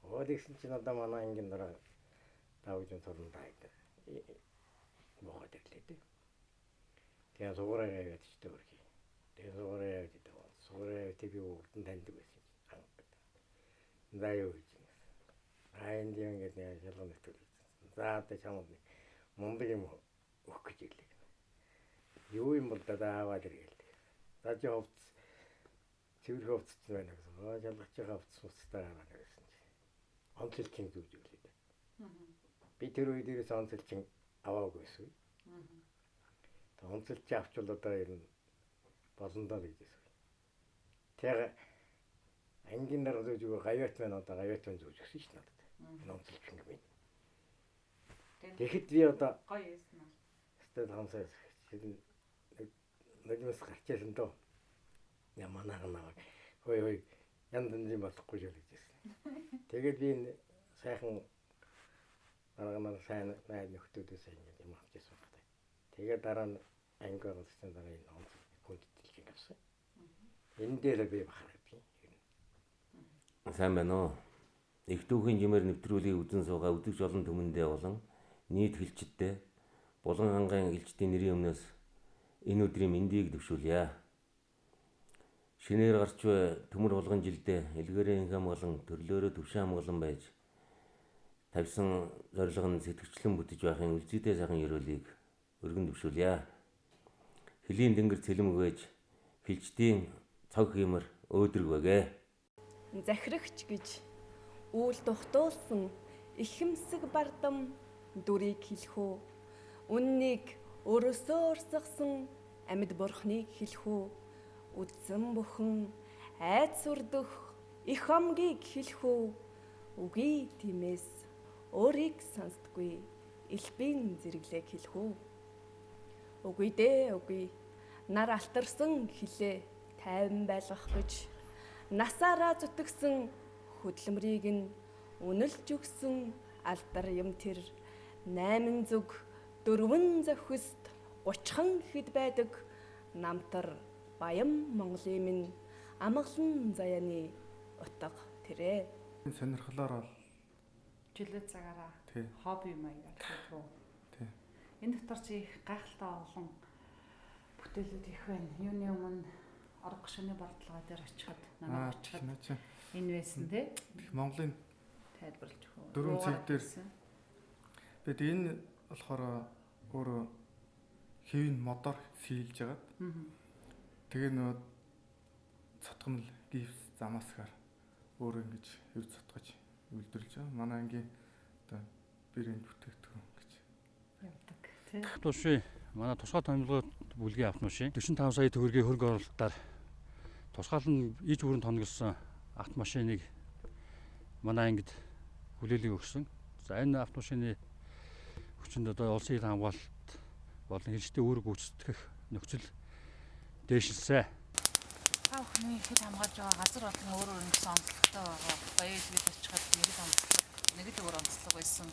Оо тэгсэн чинь одоо манай ангийн дараа давжин турн дайдаг. Буугаад ирлээ дээ. Тэгээ суурай яваад ч дээ үргэлж. Тэгээ суурай яваад дээ. Суурай тэг би урдан таньдаг байсан. За юу гэж юм. Энд юм гэдэг шалган нэвтрүүлсэн. За одоо чамд мундаг юм өгөх гэж ирлээ. Юу юм бол дааваад иргээл. За чи ховц цэвэр ховц ч байна гэсэн. Шалгаж байгаа ховц муцтай гараад байсан чи. Онцлчин зүвж ирлээ дээ. Би тэр үед дээрээс онцлчин аваагүй байсан. Онцлчин авчвал одоо ер нь болондоо гэж байсан. Тэгээ ангийн дараа зүүж гавьяат маань одоо гавьяат маань зүүж өгсөн шүү надад. Онцлчин юм. Тэгэхэд би одоо
гоё юм аа.
Өстэй хамсаа нэгмэс гарчээсэн дөө. Яманаа хой янд энэ болохгүй л гэжсэн. Тэгээд би энэ сайхан арганаар сайн найз нөхдүүдээс ингэ юм авчихсан байна. Тэгээд дараа нь анги гарсан дараа энэ онцлог хүндэлж авсан. Энэ дээр би бахархав.
Сайн байна уу? Их дүүхийн жимээр нэвтрүүлгийг үзэн суугаа өдөгч олон түмэндээ болон нийт хэлчидтэй Булган ангын элчдийн нэрийн өмнөөс энэ өдрийн мэндийг дэвшүүлье. Шинээр гарч буй төмөр болгон жилдээ илгээрийн хамгаалан төрлөөрөө төвшин хамгаалан байж тавьсан зорилго нь сэтгвчлэн бүтэж байхын үлзийтэй сайхан ёроолыг өргөн дэвшүүлье. Хөлийн дэнгэр цэлэм өгөөж хэлчдийн цог хиймэр өөдрөг байгээ.
Захирагч гэж үйл тогтуулсан ихэмсэг бардам дүрийг хэлэх үү? Үннийг өрөөсөө урсгасан амьд бурхныг хэлэх үү? Үдсэн бүхэн айд сүрдөх их амгийг хэлэх үү? Үгүй тиймээс өөрийг сонсдгүй элбийн зэрэглээг хэлэх үү? Үгүй дээ үгүй. Нар алтарсан хилээ тайван байлгах гэж насаараа зүтгэсэн хөдөлмөрийг нь үнэлж өгсөн алдар юм тэр 8 зүг 4 зохист 30хан хэд байдаг намтар баян Монголын минь амгалан заяаны утга тэрэ.
Сонирхлоор бол
жилээ цагаараа
тий.
хобби маягаар хийх үү?
Тий.
Энэ дотор чи их гайхалтай олон бүтээлүүд их байна. Юуны өмнө орго шөнө бардлага дээр очиход намайг очиход энэ байсан тий.
Монголын
тайлбарлаж өгөө.
4 цэг дээр бид энэ болохоор өөрөө хэвийн модоор сийлж яагаад тэгээ нөгөө цотгомл гипс замаасгаар өөрөө ингэж хэв цотгож үйлдвэрлэж байгаа. Манай ангийн одоо бэрийн бүтээгдэхүүн гэж
явдаг тий.
Туши манай тусгай томилгоо бүлгийн автомашин 45 сая төгрөгийн хөрөнгө оруулалтаар тусгаалan иж бүрэн тоногсон автомашиныг манай ангид хүлээлгэн өгсөн. За энэ автомашины хүчинд одоо улсын ил хамгаалалт болон хэлжтэй үүрэг гүйцэтгэх нөхцөл дээшилсэн.
Та бүхний хэд хамгаалж байгаа газар болон өөр өөр нэгэн онцлогтой байгаа. Баяр бид очиход нэг л өөр онцлог байсан.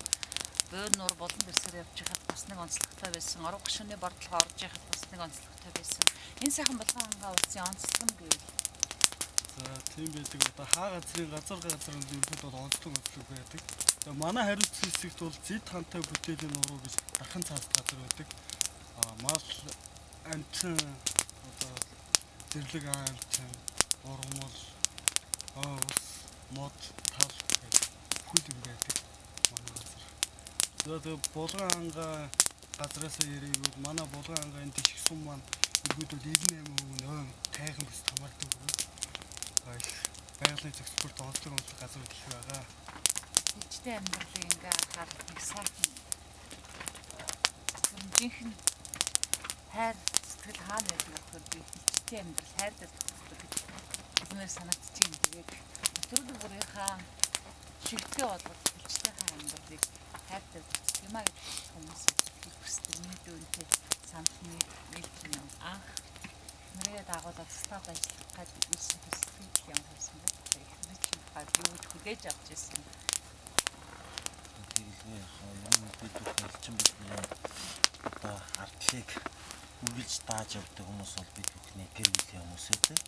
Бөөр нуур болон бэрсээр явж байхад бас нэг онцлогтой байсан. Орго гашууны бардлага орж байхад бас нэг онцлогтой байсан. Энэ сайхан болгон ангаа улсын онцлог нь гэвэл
за тийм байдаг. Одоо хаа газрын газар зөвхөн бол онцлог байдаг. Тэгээ манай хариуцсан хэсэгт бол зэд хантай бүтээлийн нуруу гэж дархан цааст газар байдаг. Мал амтсан одоо зэрлэг амтсан ургамал ус мод тал гэдэг бүхэл юм байдаг манай газар. Тэгээ булган ангаа газраас ирээгүй манай булган ангаа энэ тишг сум маань иргүүдүүд 98% тайхан бис хамаардаг. Байгалийн экспорт онцлог газар гэх байгаа.
Хилчтэй амьдралыг ингээ харахад нэг сайхан жинхэнэ хайр сэтгэл хаана байдаг вэ? Би хилчтэй амьдрал хайртай төгсдөг гэж үнээр санагдчих юм. Тэгээд өдрөөр бүрийнхаа шигтэй болгож хилчтэйхаа амьдралыг хайртай юм аа гэж хүмүүс хүсдэг. Миний дүүнтэй самтны нийлхэн анх нэрээ дагуулад став ажиллах гэж ирсэн хэсэг юм байсан байна. Тэгээд чи баг юу хүлээж авч ирсэн.
Тэгээ юм бид хэлчин бидний одоо ардлыг үргэлж дааж явдаг хүмүүс бол бид бүхний гэр бүлийн хүмүүс байдаг.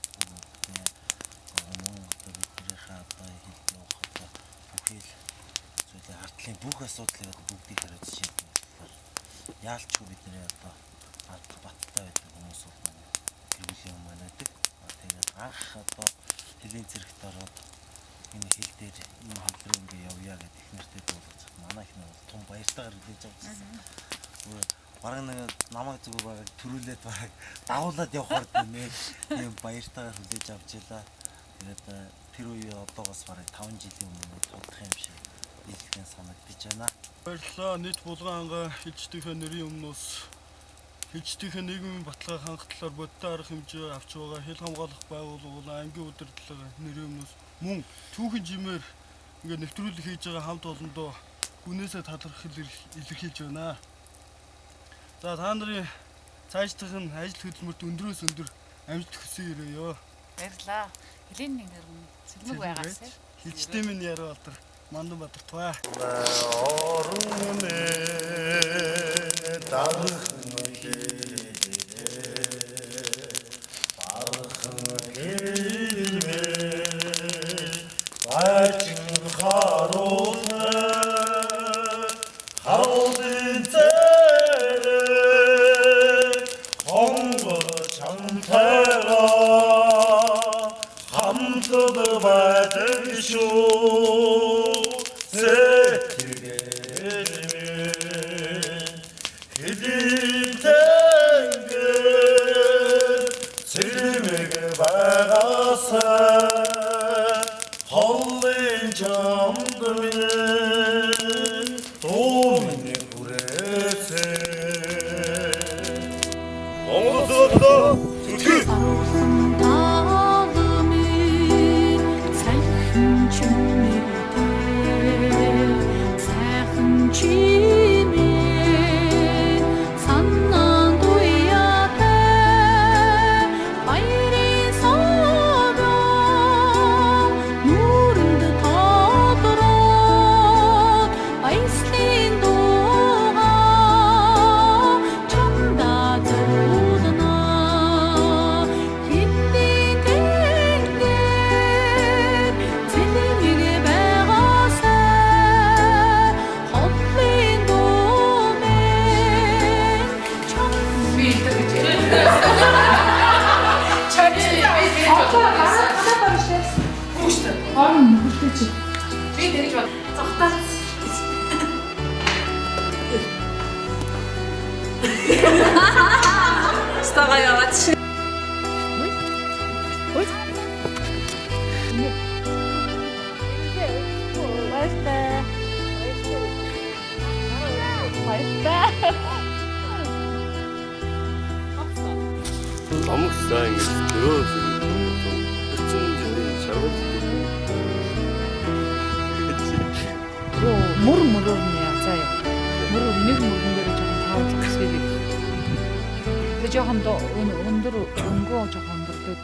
Мөн одоо биднийхээ одоо хэлбэр ухаан бүхэл зүйлээ ардлын бүх асуудлыг бүгдийг хариуцж яадаг болохоор яалчгүй бидний одоо ард баттай байдаг хүмүүс бол гэр бүлийн хүмүүс байдаг. Тэгээд анх одоо хэлийн зэрэгт ороод энэ хил дээр энэ хил рүү ингээ явъя гэдэг их нэртэй дуулах манай их нэг том баяртайгаар хэлж авчихсан. Бараг нэг намайг зүгээр бараг төрүүлээд бараг давуулаад явахаар нэ тийм баяртайгаар хүлээж авч ялаа. Тэгээд тэр үе одоогоос бараг 5 жилийн өмнө тулах юм шиг илтгэн санагдаж байна.
Баярлалаа. Нийт булган ангаа хилчдийнхээ нэрийн өмнөөс хилчдийнхээ нийгмийн баталгааг хангах талаар бодтой арга хэмжээ авч байгаа хил хамгаалах байгууллага ангийн удирдлага нэрийн өмнөөс мөн түүхэн жимээр ингээд нэвтрүүлэг хийж байгаа хамт олондоо үнээсээ талархал илэрхийлж байна. За та нарын цаашдах нь ажил хөдөлмөрт өндрөөс өндөр амжилт хүсье өрөөё.
Баярлалаа. Хэлийн нэг нэр нь сэлмэг байгаасай.
Хилчтэй минь яруу алдар мандан бадартай.
Орны дарах Сэлмэг байгаас холлын чамд минь томны хүрээсэ Монголоо зүтгэл
Стага яваад шин.
Намгсаа ингэж дөрөөс 40 жилийн шавал
Мөр мөрөөр заа. Мөр нэг мөрөн дээр жоохон тав зогсгий. Тэг жоохон өндөр өнгөө жоохон өндөртэй